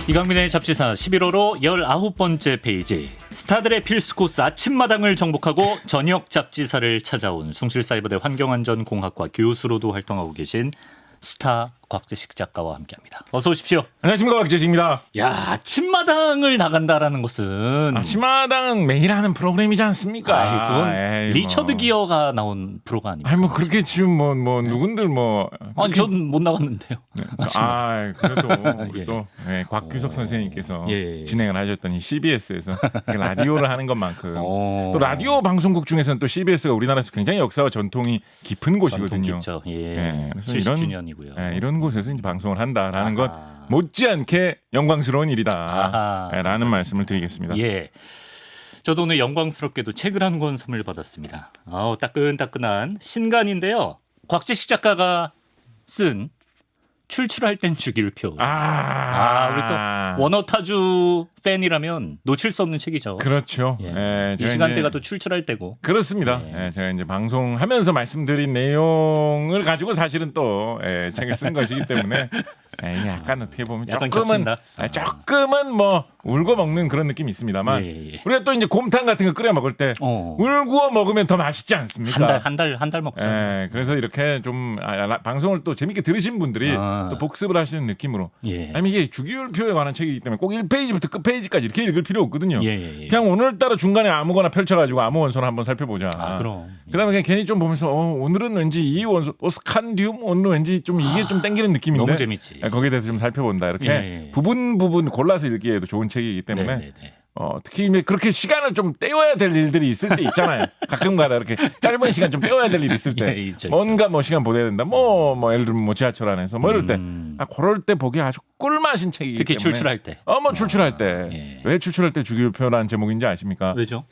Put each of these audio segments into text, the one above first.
이강민의 잡지사 11호로 19번째 페이지. 스타들의 필수 코스 아침마당을 정복하고 저녁 잡지사를 찾아온 숭실사이버대 환경안전공학과 교수로도 활동하고 계신 스타 곽재식 작가와 함께합니다. 어서 오십시오. 안녕하십니까, 곽재식입니다. 야, 아침마당을 나간다라는 것은 아침마당은 매일 하는 프로그램이지 않습니까? 아이, 그건 리처드 기어가 나온 프로가 아닙니까? 아니 뭐 그렇게 지금 뭐 누군들 뭐 아니 저는 못 나갔는데요. 아 그래도 예. 또 곽규석 선생님께서 예. 진행을 하셨더니 CBS에서 라디오를 하는 것만큼 오. 또 라디오 방송국 중에서는 또 CBS가 우리나라에서 굉장히 역사와 전통이 깊은 곳이거든요. 전통 깊죠. 예, 그래서 70주년이고요. 이런 곳에서 이제 방송을 한다라는 것 아하. 못지않게 영광스러운 아하, 일이다라는 말씀을 드리겠습니다. 예. 저도 오늘 영광스럽게도 책을 한 권 선물 받았습니다. 따끈따끈한 신간인데요. 곽재식 작가가 쓴 출출할 땐 죽일 표. 우리 또 원어타주 팬이라면 놓칠 수 없는 책이죠. 그렇죠. 예. 예, 이 제가 시간대가 이제 또 출출할 때고. 그렇습니다. 예. 제가 이제 방송하면서 말씀드린 내용을 가지고 사실은 또 책을 쓴 것이기 때문에 약간 어떻게 보면 약간 조금은 겹친다. 조금은 뭐 울고 먹는 그런 느낌이 있습니다만 예. 우리가 또 이제 곰탕 같은 거 끓여 먹을 때 울고 먹으면 더 맛있지 않습니까? 한 달 먹죠. 그래서 이렇게 좀 방송을 또 재밌게 들으신 분들이 또 복습을 하시는 느낌으로 예. 아니 이게 주기율표에 관한 책이기 때문에 꼭 1페이지부터 끝페이지까지 이렇게 읽을 필요 없거든요. 예. 그냥 오늘따라 중간에 아무거나 펼쳐가지고 아무 원소를 한번 살펴보자. 그럼. 그다음에 그냥 괜히 좀 보면서 오늘은 왠지 이 원소 스칸디움 오늘 왠지 좀 이게 좀 땡기는 느낌인데 너무 재밌지. 거기에 대해서 좀 살펴본다. 이렇게 예. 부분 골라서 읽기에도 좋은 책이기 때문에 네네네. 특히 이제 그렇게 시간을 좀 때워야 될 일들이 있을 때 있잖아요. 가끔가다 이렇게 짧은 시간 좀 때워야 될 일이 있을 때 예, 있죠. 뭔가 뭐 시간 보내야 된다. 뭐 예를 들면 뭐 지하철 안에서 뭐 이럴 때 그럴 때 보기 아주 꿀맛인 책이기 특히 때문에 출출할 때. 뭐 출출할 때 예. 왜 출출할 때 주기율표라는 제목인지 아십니까? 왜죠?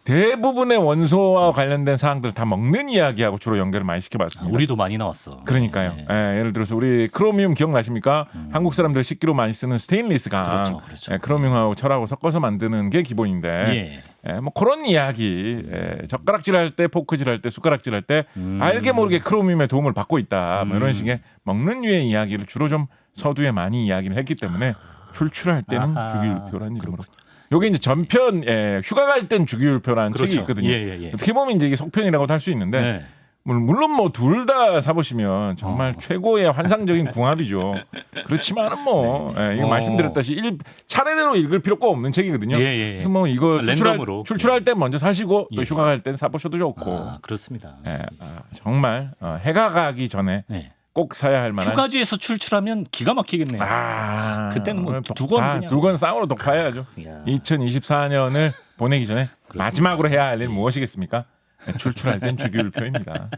대부분의 원소와 관련된 사항들을 다 먹는 이야기하고 주로 연결을 많이 시켜봤습니다. 우리도 많이 나왔어. 그러니까요. 예. 예를 들어서 우리 크로미움 기억나십니까? 한국 사람들 식기로 많이 쓰는 스테인리스 강. 그렇죠. 크로미움하고 철하고 섞어서 만드는 게 기본인데. 뭐 그런 이야기. 젓가락질할 때, 포크질할 때, 숟가락질할 때 알게 모르게 크로미움의 도움을 받고 있다. 뭐 이런 식의 먹는 류의 이야기를 주로 좀 서두에 많이 이야기를 했기 때문에 출출할 때는 주기율표라는 이름으로. 요게 이제 전편 휴가 갈 땐 주기율표라는 그렇죠. 책이 있거든요. 예. 어떻게 보면 이제 이게 속편이라고도 할 수 있는데 물론 뭐 둘 다 사보시면 정말 최고의 환상적인 궁합이죠. 그렇지만은 뭐 이거 말씀드렸다시피 차례대로 읽을 필요가 없는 책이거든요. 그래서 뭐 이거 랜덤으로. 출출할 때 먼저 사시고 또 휴가 갈 땐 사보셔도 좋고. 그렇습니다. 정말 해가 가기 전에 꼭 사야 할 만한. 휴가지에서 출출하면 기가 막히겠네요. 그때는 뭐 두 권 쌍으로 독파해야죠. 2024년을 보내기 전에 그렇습니다. 마지막으로 해야 할 일은 무엇이겠습니까? 출출할 땐 주기율표입니다.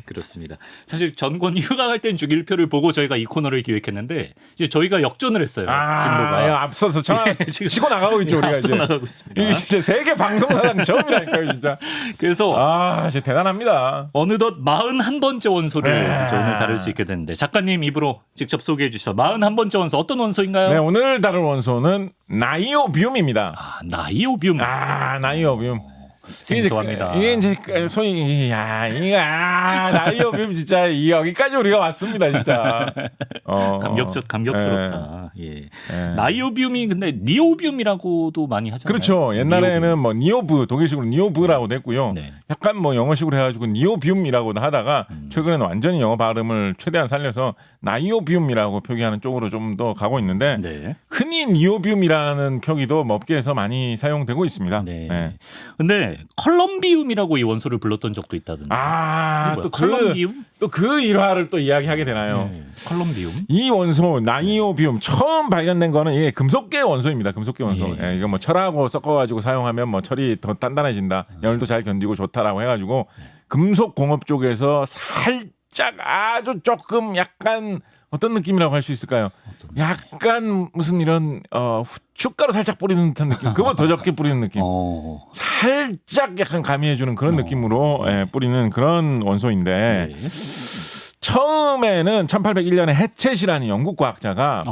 그렇습니다. 사실 전권 휴가 갈 땐 주기율표를 보고 저희가 이 코너를 기획했는데 이제 저희가 역전을 했어요. 진도가. 앞서서 치고 나가고 있죠. 우리가 앞서 이제. 나가고 있습니다. 이게 진짜 세계 방송사상 처음이라니까요, 진짜. 그래서 진짜 대단합니다. 어느덧 41번째 원소를 이제 오늘 다룰 수 있게 됐는데 작가님 입으로 직접 소개해 주셔서 41번째 원소 어떤 원소인가요? 네, 오늘 다룰 원소는 나이오비움입니다. 나이오비움. 나이오비움. 생소합니다. 이게 이제 소위 나이오비움 진짜 여기까지 우리가 왔습니다, 진짜. 감격스럽다. 나이오비움이 근데 니오비움이라고도 많이 하잖아요. 그렇죠. 옛날에는 뭐 니오브 독일식으로 니오브라고도 했고요. 약간 뭐 영어식으로 해가지고 니오비움이라고도 하다가 최근에는 완전히 영어 발음을 최대한 살려서 나이오비움이라고 표기하는 쪽으로 좀 더 가고 있는데 흔히 니오비움이라는 표기도 뭐 업계에서 많이 사용되고 있습니다. 근데 컬럼비움이라고 이 원소를 불렀던 적도 있다던데. 또 컬럼비움? 또 그 일화를 또 이야기하게 되나요? 컬럼비움? 이 원소 나이오비움 처음 발견된 거는 이게 금속계 원소입니다. 금속계 원소. 이거 뭐 철하고 섞어가지고 사용하면 뭐 철이 더 단단해진다. 열도 잘 견디고 좋다라고 해가지고 금속 공업 쪽에서 살짝 아주 조금 약간 어떤 느낌이라고 할 수 있을까요? 약간 무슨 이런 후춧가루 살짝 뿌리는 듯한 느낌. 그거 더 적게 뿌리는 느낌. 살짝 약간 가미해주는 그런 느낌으로 뿌리는 그런 원소인데 처음에는 1801년에 해쳇이라는 영국 과학자가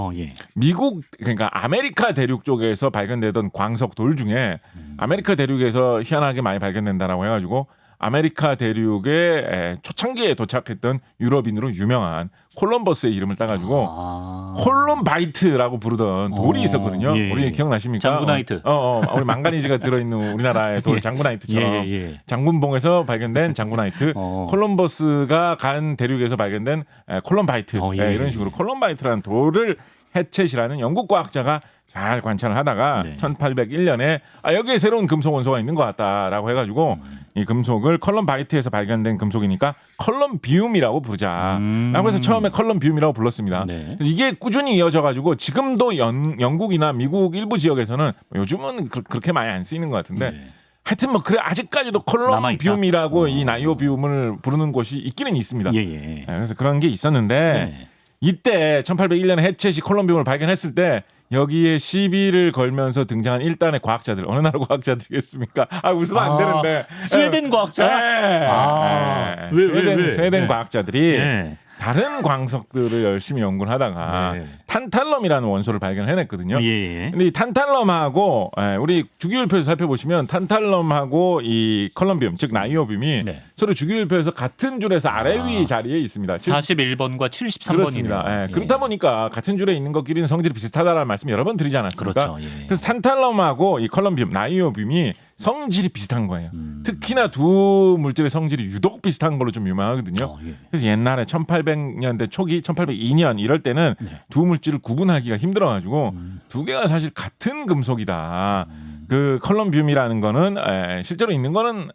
미국 그러니까 아메리카 대륙 쪽에서 발견되던 광석 돌 중에 아메리카 대륙에서 희한하게 많이 발견된다라고 해가지고 아메리카 대륙의 초창기에 도착했던 유럽인으로 유명한 콜럼버스의 이름을 따가지고 콜럼바이트라고 부르던 돌이 있었거든요. 예. 우리 기억나십니까? 장구나이트. 우리 망가니즈가 들어있는 우리나라의 돌 장구나이트처럼 장군봉에서 발견된 장구나이트. 콜럼버스가 간 대륙에서 발견된 콜럼바이트. 이런 식으로 콜럼바이트라는 돌을 해쳇이라는 영국 과학자가 잘 관찰을 하다가 1801년에 여기에 새로운 금속 원소가 있는 것 같다라고 해가지고 이 금속을 컬럼바이트에서 발견된 금속이니까 컬럼비움이라고 부르자. 라고 해서 처음에 컬럼비움이라고 불렀습니다. 이게 꾸준히 이어져가지고 지금도 영국이나 미국 일부 지역에서는 요즘은 그렇게 많이 안 쓰이는 것 같은데 하여튼 뭐 그래 아직까지도 컬럼비움이라고 이 나이오비움을 부르는 곳이 있기는 있습니다. 그래서 그런 게 있었는데 이때 1801년에 해쳇이 콜럼비움을 발견했을 때 여기에 시비를 걸면서 등장한 일단의 과학자들 어느 나라 과학자들이겠습니까? 웃으면 안 되는데 스웨덴 과학자. 스웨덴 과학자들이 다른 광석들을 열심히 연구를 하다가 탄탈럼이라는 원소를 발견해냈거든요. 근데 이 탄탈럼하고 우리 주기율표에서 살펴보시면 탄탈럼하고 이 컬럼비움 즉 나이오비움이 서로 주기율표에서 같은 줄에서 아래 위 자리에 있습니다. 41번과 73번이네요. 그렇습니다. 그렇다 보니까 같은 줄에 있는 것끼리는 성질이 비슷하다라는 말씀 여러 번 드리지 않았습니까? 그렇죠. 그래서 탄탈럼하고 이 컬럼비움, 나이오비움이 성질이 비슷한 거예요. 특히나 두 물질의 성질이 유독 비슷한 걸로 좀 유명하거든요. 그래서 옛날에 1800년대 초기, 1802년 이럴 때는 두 물질을 구분하기가 힘들어가지고 두 개가 사실 같은 금속이다. 그 컬럼비움이라는 거는 실제로 있는 거는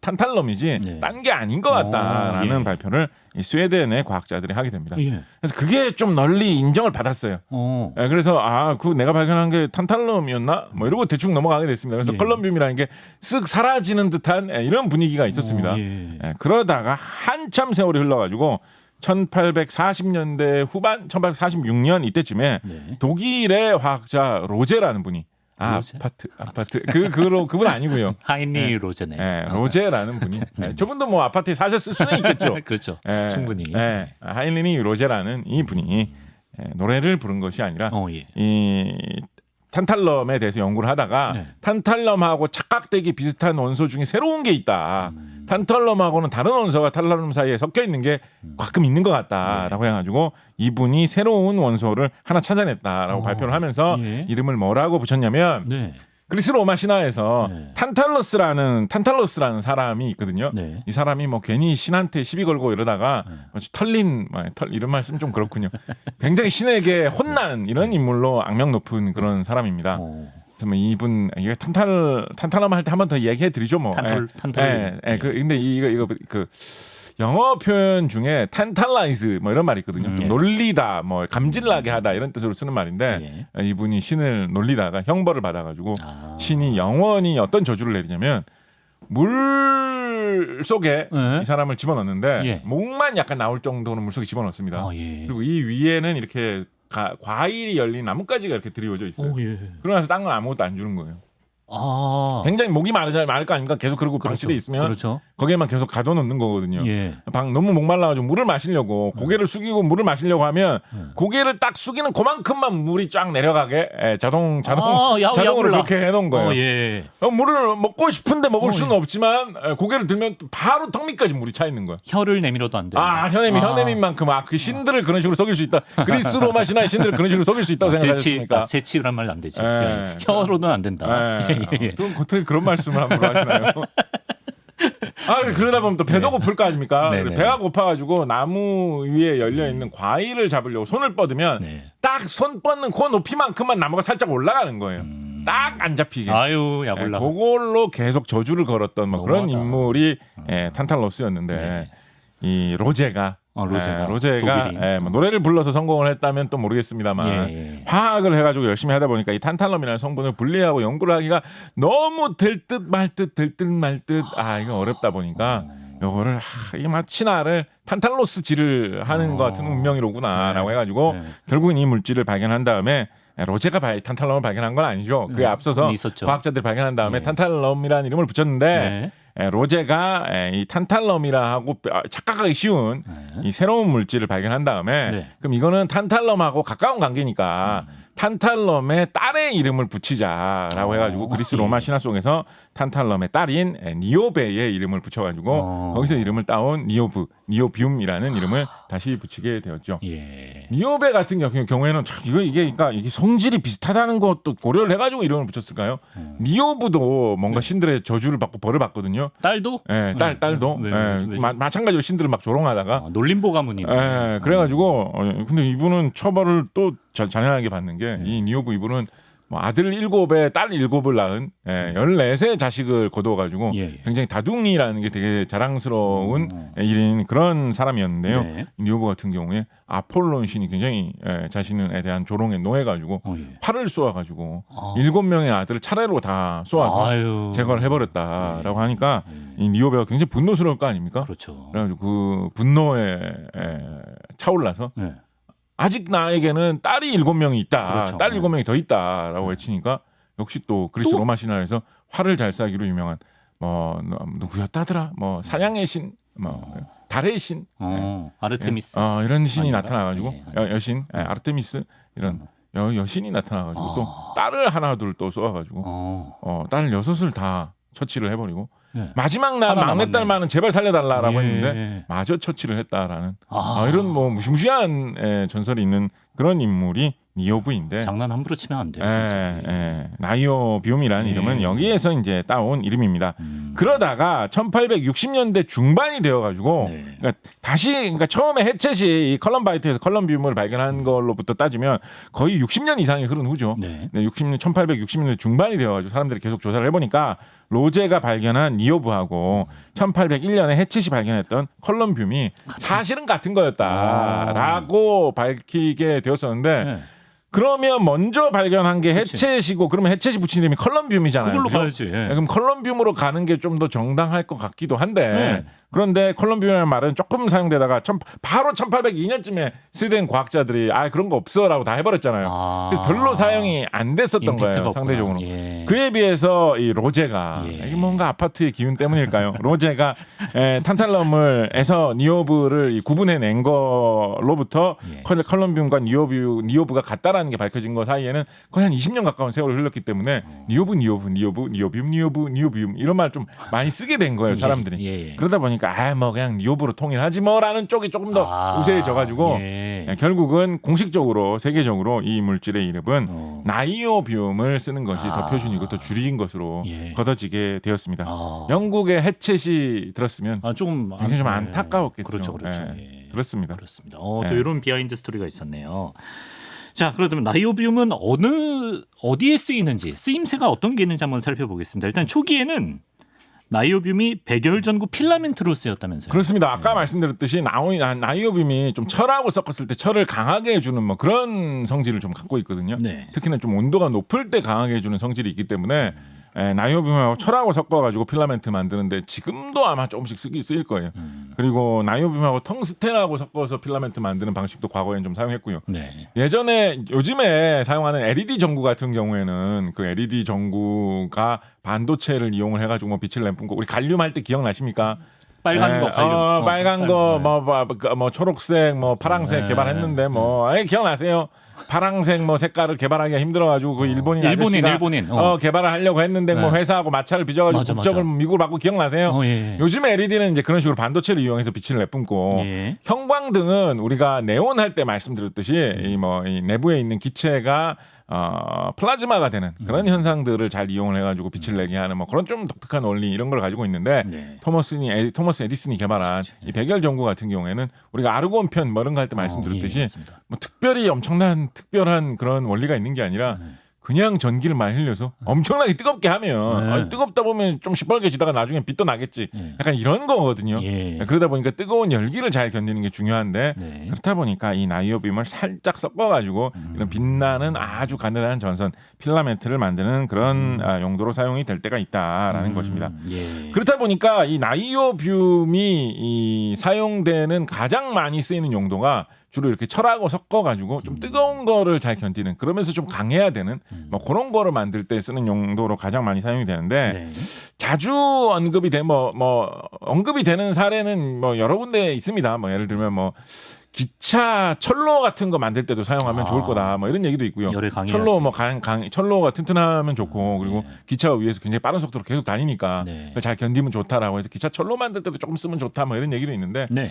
탄탈럼이지 딴 게 아닌 것 같다라는 발표를 이 스웨덴의 과학자들이 하게 됩니다. 그래서 그게 좀 널리 인정을 받았어요. 그래서 그 내가 발견한 게 탄탈럼이었나? 뭐 이러고 대충 넘어가게 됐습니다. 그래서 컬럼비움이라는 게 쓱 사라지는 듯한 이런 분위기가 있었습니다. 그러다가 한참 세월이 흘러가지고 1840년대 후반, 1846년 이때쯤에 독일의 화학자 로제라는 분이 아파트 그분 아니고요. 하인리 로제네. 로제라는 분이 저분도 뭐 아파트에 사셨을 수는 있겠죠. 그렇죠. 충분히. 하인리 로제라는 이 분이 노래를 부른 것이 아니라 이 탄탈럼에 대해서 연구를 하다가 탄탈럼하고 착각되기 비슷한 원소 중에 새로운 게 있다. 탄탈럼하고는 다른 원소가 탄탈럼 사이에 섞여 있는 게 가끔 있는 것 같다라고 해가지고 이분이 새로운 원소를 하나 찾아냈다라고 발표를 하면서 이름을 뭐라고 붙였냐면 그리스 로마 신화에서 탄탈러스라는 사람이 있거든요. 이 사람이 뭐 괜히 신한테 시비 걸고 이러다가 털린 이런 말씀 좀 그렇군요. 굉장히 신에게 혼난 이런 인물로 악명 높은 그런 사람입니다. 그래서 뭐 이분 이게 탄탈럼 할 때 한 번 더 얘기해 드리죠 뭐. 근데 이거 그 영어 표현 중에 탄탈라이즈 뭐 이런 말이 있거든요. 놀리다, 뭐 감질나게 하다 이런 뜻으로 쓰는 말인데 이분이 신을 놀리다가 형벌을 받아가지고 신이 영원히 어떤 저주를 내리냐면 물 속에 이 사람을 집어넣는데 목만 약간 나올 정도는 물 속에 집어넣습니다. 그리고 이 위에는 이렇게 과일이 열린 나뭇가지가 이렇게 드리워져 있어요. 그러고 나서 딴 건 아무것도 안 주는 거예요. 굉장히 목이 마를 거 아닙니까? 계속 그러고 방치돼 있으면 거기에만 계속 가둬놓는 거거든요. 너무 목말라가지고 물을 마시려고 고개를 숙이고 물을 마시려고 하면 고개를 딱 숙이는 그만큼만 물이 쫙 내려가게 자동으로 그렇게 해놓은 거예요. 물을 먹고 싶은데 먹을 수는 없지만 고개를 들면 바로 턱 밑까지 물이 차 있는 거야. 혀를 내밀어도 안 돼. 혀내민 만큼 그 신들을 그런 식으로 속일 수 있다. 그리스 로마 신화의 신들을 그런 식으로 속일 수 있다고 생각하셨습니까? 세치란 말 안 되지. 혀로는 안 된다. 어떻게 그런 말씀을 함부로 하시나요? 그러다 보면 또 배도 고플 거 아닙니까? 배가 고파가지고 나무 위에 열려 있는 과일을 잡으려고 손을 뻗으면 딱 손 뻗는 그 높이만큼만 나무가 살짝 올라가는 거예요. 딱 안 잡히게. 야골라. 그걸로 계속 저주를 걸었던 뭐 그런 인물이 탄탈로스였는데 이 로제가 뭐 노래를 불러서 성공을 했다면 또 모르겠습니다만 화학을 해가지고 열심히 하다 보니까 이 탄탈럼이라는 성분을 분리하고 연구를 하기가 너무 될 듯 말 듯 이거 어렵다 보니까 요거를 이게 막 친화를 탄탈로스질을 하는 것 같은 운명이로구나라고 해가지고 결국은 이 물질을 발견한 다음에 로제가 탄탈럼을 발견한 건 아니죠. 그에 앞서서 과학자들이 발견한 다음에 탄탈럼이라는 이름을 붙였는데 로제가 이 탄탈럼이라 하고 착각하기 쉬운 이 새로운 물질을 발견한 다음에 그럼 이거는 탄탈럼하고 가까운 관계니까 탄탈럼의 딸의 이름을 붙이자라고 해가지고 그리스 로마 신화 속에서 탄탈럼의 딸인 니오베의 이름을 붙여가지고 거기서 이름을 따온 니오비움이라는 이름을 다시 붙이게 되었죠. 예. 니오베 같은 경우에는 참 이게 성질이 비슷하다는 것도 고려를 해가지고 이름을 붙였을까요? 니오브도 뭔가 신들의 저주를 받고 벌을 받거든요. 딸도? 예, 딸도 왜? 마찬가지로 신들을 막 조롱하다가 놀림보 가문이. 예, 그래가지고 근데 이분은 처벌을 또 잔인하게 받는 게 이 니오브 이분은 뭐 아들 7에 딸 7을 낳은 14세 자식을 거두어가지고 굉장히 다둥이라는 게 되게 자랑스러운 일인 그런 사람이었는데요. 네. 니오브 같은 경우에 아폴론 신이 굉장히 자신에 대한 조롱에 노해가지고 활을 쏘아가지고 7명의 아들을 차례로 다 쏘아서 제거를 해버렸다라고 하니까 이 니오베가 굉장히 분노스러울 거 아닙니까? 그렇죠. 그래가지고 그 분노에 차올라서 아직 나에게는 딸이 7명이 있다. 그렇죠. 딸 7명이 더 있다라고 외치니까 역시 또 그리스 로마 신화에서 활을 잘 쏴기로 유명한 뭐 누구였다더라? 뭐 사냥의 신, 뭐 달의 신, 아르테미스. 이런 신이 아닌가? 나타나가지고 여신, 아르테미스 이런 여신이 나타나가지고 또 딸을 하나둘 또 쏘아가지고 딸 6을 다 처치를 해버리고 마지막 날 막내딸만은 제발 살려달라라고 했는데 마저 처치를 했다라는 이런 뭐 무시무시한 전설이 있는 그런 인물이 니오브인데 장난 함부로 치면 안 돼요. 나이오비움이라는 이름은 여기에서 이제 따온 이름입니다. 그러다가 1860년대 중반이 되어가지고 그러니까 처음에 해쳇이 이 컬럼바이트에서 컬럼비움을 발견한 걸로부터 따지면 거의 60년 이상이 흐른 후죠. 1860년대 중반이 되어가지고 사람들이 계속 조사를 해보니까 로제가 발견한 니오브하고 1801년에 해쳇이 발견했던 컬럼비움이 사실은 같은 거였다라고 밝히게 되었었는데 그러면 먼저 발견한 게 해쳇이고 그러면 해쳇이 붙인 이름이 컬럼비움이잖아요. 그걸로 그죠? 가야지. 그럼 컬럼비움으로 가는 게 좀 더 정당할 것 같기도 한데 그런데 컬럼비움이라는 말은 조금 사용되다가 바로 1802년쯤에 스웨덴 과학자들이 그런 거 없어라고 다 해버렸잖아요. 그래서 별로 사용이 안 됐었던 거예요. 상대적으로. 그에 비해서 이 로제가 이게 뭔가 아파트의 기운 때문일까요? 로제가 탄탈럼을에서 니오브를 구분해낸 거로부터 컬럼비움과 니오브가 같다라는 게 밝혀진 거 사이에는 거의 한 20년 가까운 세월이 흘렀기 때문에 니오비움 이런 말 좀 많이 쓰게 된 거예요. 사람들이. 그러다 보니까 뭐 그냥 니오브로 통일하지 뭐라는 쪽이 조금 더 우세해져가지고 결국은 공식적으로 세계적으로 이 물질의 이름은 나이오비움을 쓰는 것이 더 표준이고 더 줄인 것으로 걷어지게 되었습니다. 영국의 해쳇이 들었으면 굉장히 좀 안타까웠겠죠. 그렇죠. 그렇습니다. 또 이런 비하인드 스토리가 있었네요. 자, 그렇다면 나이오비움은 어디에 쓰이는지, 쓰임새가 어떤 게 있는지 한번 살펴보겠습니다. 일단 초기에는 나이오비움이 백열전구 필라멘트로 쓰였다면서요? 그렇습니다. 아까 말씀드렸듯이 나이오비움이 좀 철하고 섞었을 때 철을 강하게 해주는 뭐 그런 성질을 좀 갖고 있거든요. 특히나 좀 온도가 높을 때 강하게 해주는 성질이 있기 때문에 나이오비움하고 철하고 섞어가지고 필라멘트 만드는데 지금도 아마 조금씩 쓰일 거예요. 그리고 나이오비움하고 텅스텐하고 섞어서 필라멘트 만드는 방식도 과거엔 좀 사용했고요. 요즘에 사용하는 LED 전구 같은 경우에는 그 LED 전구가 반도체를 이용을 해가지고 뭐 빛을 내뿜고 우리 갈륨 할 때 기억나십니까? 빨간 거 갈륨. 빨간 거 뭐 초록색 뭐 파랑색 개발했는데 기억나세요? 파랑색 뭐 색깔을 개발하기가 힘들어가지고 그 일본인 개발을 하려고 했는데 뭐 회사하고 마찰을 빚어가지고 국적을 미국으로 받고 기억나세요? 요즘에 LED는 이제 그런 식으로 반도체를 이용해서 빛을 내뿜고 형광등은 우리가 네온 할 때 말씀드렸듯이 이 내부에 있는 기체가 플라즈마가 되는 그런 현상들을 잘 이용을 해가지고 빛을 내게 하는 뭐 그런 좀 독특한 원리 이런 걸 가지고 있는데 토머스 에디슨이 개발한 이 백열 전구 같은 경우에는 우리가 아르곤 편 뭐 이런 거 할 때 말씀드렸듯이 뭐 특별히 특별한 그런 원리가 있는 게 아니라 그냥 전기를 많이 흘려서 엄청나게 뜨겁게 하면 뜨겁다 보면 좀 시뻘개지다가 나중에 빛도 나겠지. 약간 이런 거거든요. 그러다 보니까 뜨거운 열기를 잘 견디는 게 중요한데 그렇다 보니까 이 나이오비움을 살짝 섞어가지고 이런 빛나는 아주 가늘한 전선 필라멘트를 만드는 그런 용도로 사용이 될 때가 있다라는 것입니다. 그렇다 보니까 이 나이오비움이 사용되는 가장 많이 쓰이는 용도가 주로 이렇게 철하고 섞어가지고 좀 뜨거운 거를 잘 견디는 그러면서 좀 강해야 되는 뭐 그런 거를 만들 때 쓰는 용도로 가장 많이 사용이 되는데 자주 언급이 언급이 되는 사례는 뭐 여러 군데 있습니다. 뭐 예를 들면 뭐 기차 철로 같은 거 만들 때도 사용하면 좋을 거다. 뭐 이런 얘기도 있고요. 열에 강해야지. 철로 뭐 철로가 튼튼하면 좋고 그리고 네. 기차 위에서 굉장히 빠른 속도로 계속 다니니까 네. 잘 견디면 좋다라고 해서 기차 철로 만들 때도 조금 쓰면 좋다. 뭐 이런 얘기도 있는데 네.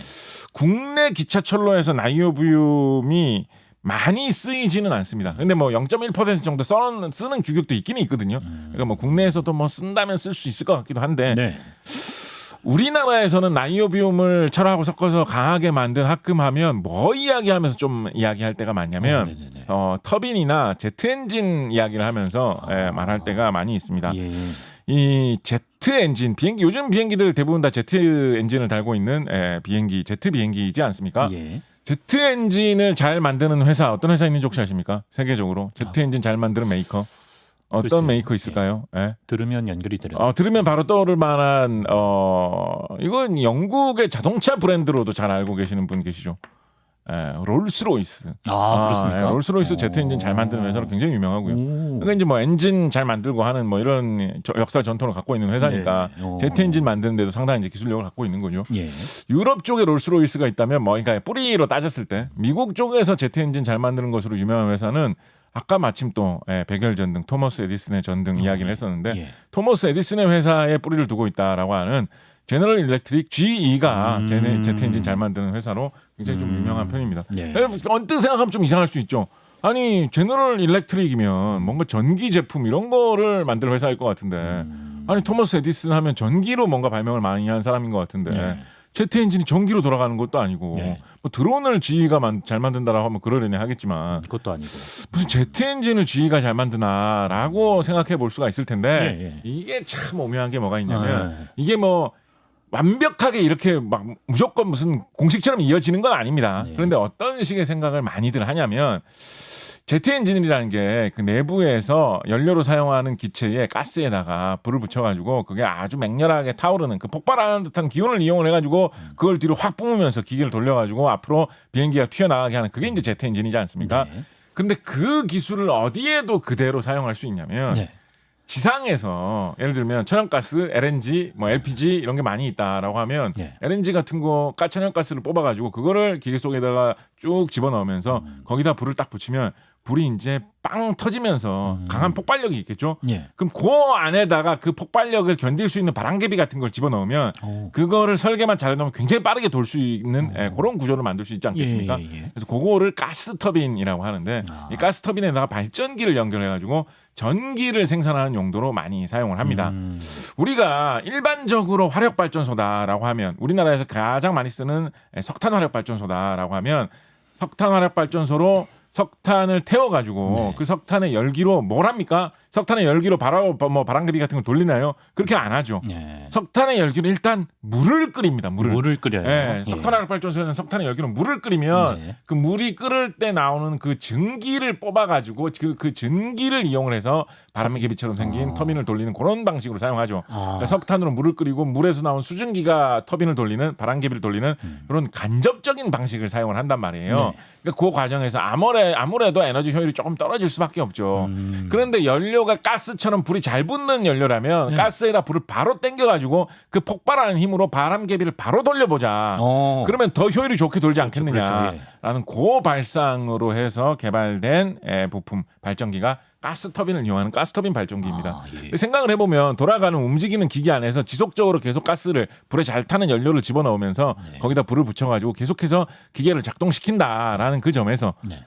국내 기차 철로에서 나이오비움이 많이 쓰이지는 않습니다. 근데 뭐 0.1% 정도 쓰는 규격도 있기는 있거든요. 그러니까 뭐 국내에서도 뭐 쓴다면 쓸 수 있을 것 같기도 한데 네. 우리나라에서는 나이오비움을 철하고 섞어서 강하게 만든 합금하면 뭐 이야기하면서 좀 이야기할 때가 많냐면 네네네. 터빈이나 제트 엔진 이야기를 하면서 말할 때가 많이 있습니다. 예. 이 제트 엔진 비행기 요즘 비행기들 대부분 다 제트 엔진을 달고 있는 비행기 제트 비행기이지 않습니까? 예. 제트 엔진을 잘 만드는 회사 어떤 회사 있는지 혹시 아십니까? 세계적으로 제트 엔진 잘 만드는 메이커 어떤 글쎄요. 메이커 있을까요? 예. 들으면 연결이 되려. 들으면 바로 떠오를 만한 이건 영국의 자동차 브랜드로도 잘 알고 계시는 분 계시죠? 롤스로이스. 그렇습니까? 롤스로이스 제트 엔진 잘 만드는 회사로 굉장히 유명하고요. 오. 그러니까 이제 뭐 엔진 잘 만들고 하는 뭐 이런 역사 전통을 갖고 있는 회사니까 네. 제트 엔진 만드는데도 상당히 이제 기술력을 갖고 있는 거죠. 예. 유럽 쪽에 롤스로이스가 있다면 뭐 그러니까 뿌리로 따졌을 때 미국 쪽에서 제트 엔진 잘 만드는 것으로 유명한 회사는 아까 마침 또 백열 전등 토머스 에디슨의 전등 이야기를 했었는데 예. 토머스 에디슨의 회사에 뿌리를 두고 있다라고 하는 제너럴 일렉트릭 GE가 제트 엔진 잘 만드는 회사로 굉장히 좀 유명한 편입니다. 예. 언뜻 생각하면 좀 이상할 수 있죠. 아니 제너럴 일렉트릭이면 뭔가 전기 제품 이런 거를 만들 회사일 것 같은데 아니 토머스 에디슨 하면 전기로 뭔가 발명을 많이 한 사람인 것 같은데 예. 제트 엔진이 전기로 돌아가는 것도 아니고 예. 뭐 드론을 GE가 잘 만든다라고 하면 그러려니 하겠지만 그것도 아니고. 무슨 제트 엔진을 GE가 잘 만드나라고 생각해 볼 수가 있을 텐데 예. 이게 참 오묘한 게 뭐가 있냐면 이게 뭐 완벽하게 이렇게 막 무조건 무슨 공식처럼 이어지는 건 아닙니다. 네. 그런데 어떤 식의 생각을 많이들 하냐면 제트 엔진이라는 게 그 내부에서 연료로 사용하는 기체에 가스에다가 불을 붙여가지고 그게 아주 맹렬하게 타오르는 그 폭발하는 듯한 기온을 이용을 해가지고 그걸 뒤로 확 뿜으면서 기계를 돌려가지고 앞으로 비행기가 튀어나가게 하는 그게 이제 제트 엔진이지 않습니까? 네. 근데 그 기술을 어디에도 그대로 사용할 수 있냐면 네. 지상에서 예를 들면 천연가스, LNG, 뭐 LPG 이런 게 많이 있다라고 하면 네. LNG 같은 거 천연가스를 뽑아가지고 그거를 기계 속에다가 쭉 집어넣으면서 거기다 불을 딱 붙이면 불이 이제 빵 터지면서 강한 폭발력이 있겠죠. 예. 그럼 그 안에다가 그 폭발력을 견딜 수 있는 바람개비 같은 걸 집어넣으면 오. 그거를 설계만 잘해놓으면 굉장히 빠르게 돌 수 있는 그런 구조를 만들 수 있지 않겠습니까? 예. 그래서 그거를 가스 터빈이라고 하는데 이 가스 터빈에다가 발전기를 연결해가지고 전기를 생산하는 용도로 많이 사용을 합니다. 우리가 일반적으로 화력발전소다라고 하면 우리나라에서 가장 많이 쓰는 석탄 화력발전소다라고 하면 석탄 화력발전소로 석탄을 태워가지고 네. 그 석탄의 열기로 뭘 합니까? 석탄의 열기로 바람개비 같은 걸 돌리나요? 그렇게 안 하죠. 예. 석탄의 열기로 일단 물을 끓입니다. 물을 끓여요. 예, 석탄 화력발전소에는 석탄의 열기로 물을 끓이면 네. 그 물이 끓을 때 나오는 그 증기를 뽑아가지고 그 증기를 이용을 해서 바람개비처럼 생긴 터빈을 돌리는 그런 방식으로 사용하죠. 그러니까 석탄으로 물을 끓이고 물에서 나온 수증기가 터빈을 돌리는 바람개비를 돌리는 그런 간접적인 방식을 사용을 한단 말이에요. 네. 그러니까 그 과정에서 아무래도 에너지 효율이 조금 떨어질 수밖에 없죠. 그런데 연료가 가스처럼 불이 잘 붙는 연료라면 네. 가스에다 불을 바로 당겨가지고 그 폭발하는 힘으로 바람개비를 바로 돌려보자. 그러면 더 효율이 좋게 돌지 않겠느냐라는 그렇죠. 그 발상으로 해서 개발된 부품 발전기가 가스터빈을 이용하는 가스터빈 발전기입니다. 예. 생각을 해보면 돌아가는 움직이는 기계 안에서 지속적으로 계속 가스를 불에 잘 타는 연료를 집어넣으면서 네. 거기다 불을 붙여가지고 계속해서 기계를 작동시킨다라는 그 점에서 네.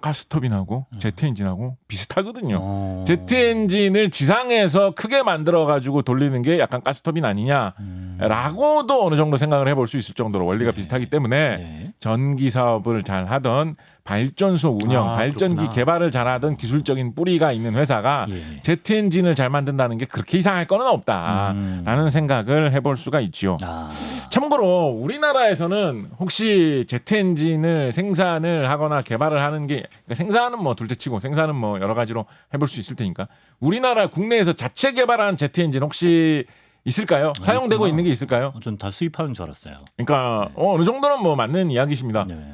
가스터빈하고 제트 엔진하고 비슷하거든요. 제트 엔진을 지상에서 크게 만들어가지고 돌리는 게 약간 가스터빈 아니냐라고도 어느 정도 생각을 해볼 수 있을 정도로 원리가 비슷하기 때문에 네. 전기 사업을 잘 하던 발전소 운영, 발전기 그렇구나. 개발을 잘하던 기술적인 뿌리가 있는 회사가 예. 제트 엔진을 잘 만든다는 게 그렇게 이상할 거는 없다라는 생각을 해볼 수가 있지요. 참고로 우리나라에서는 혹시 제트 엔진을 생산을 하거나 개발을 하는 게 그러니까 생산은 뭐 둘째치고 생산은 뭐 여러 가지로 해볼 수 있을 테니까 우리나라 국내에서 자체 개발한 제트 엔진 혹시 있을까요? 사용되고 있는 게 있을까요? 전 다 수입하는 줄 알았어요. 그러니까 어느 정도는 뭐 맞는 이야기십니다. 네.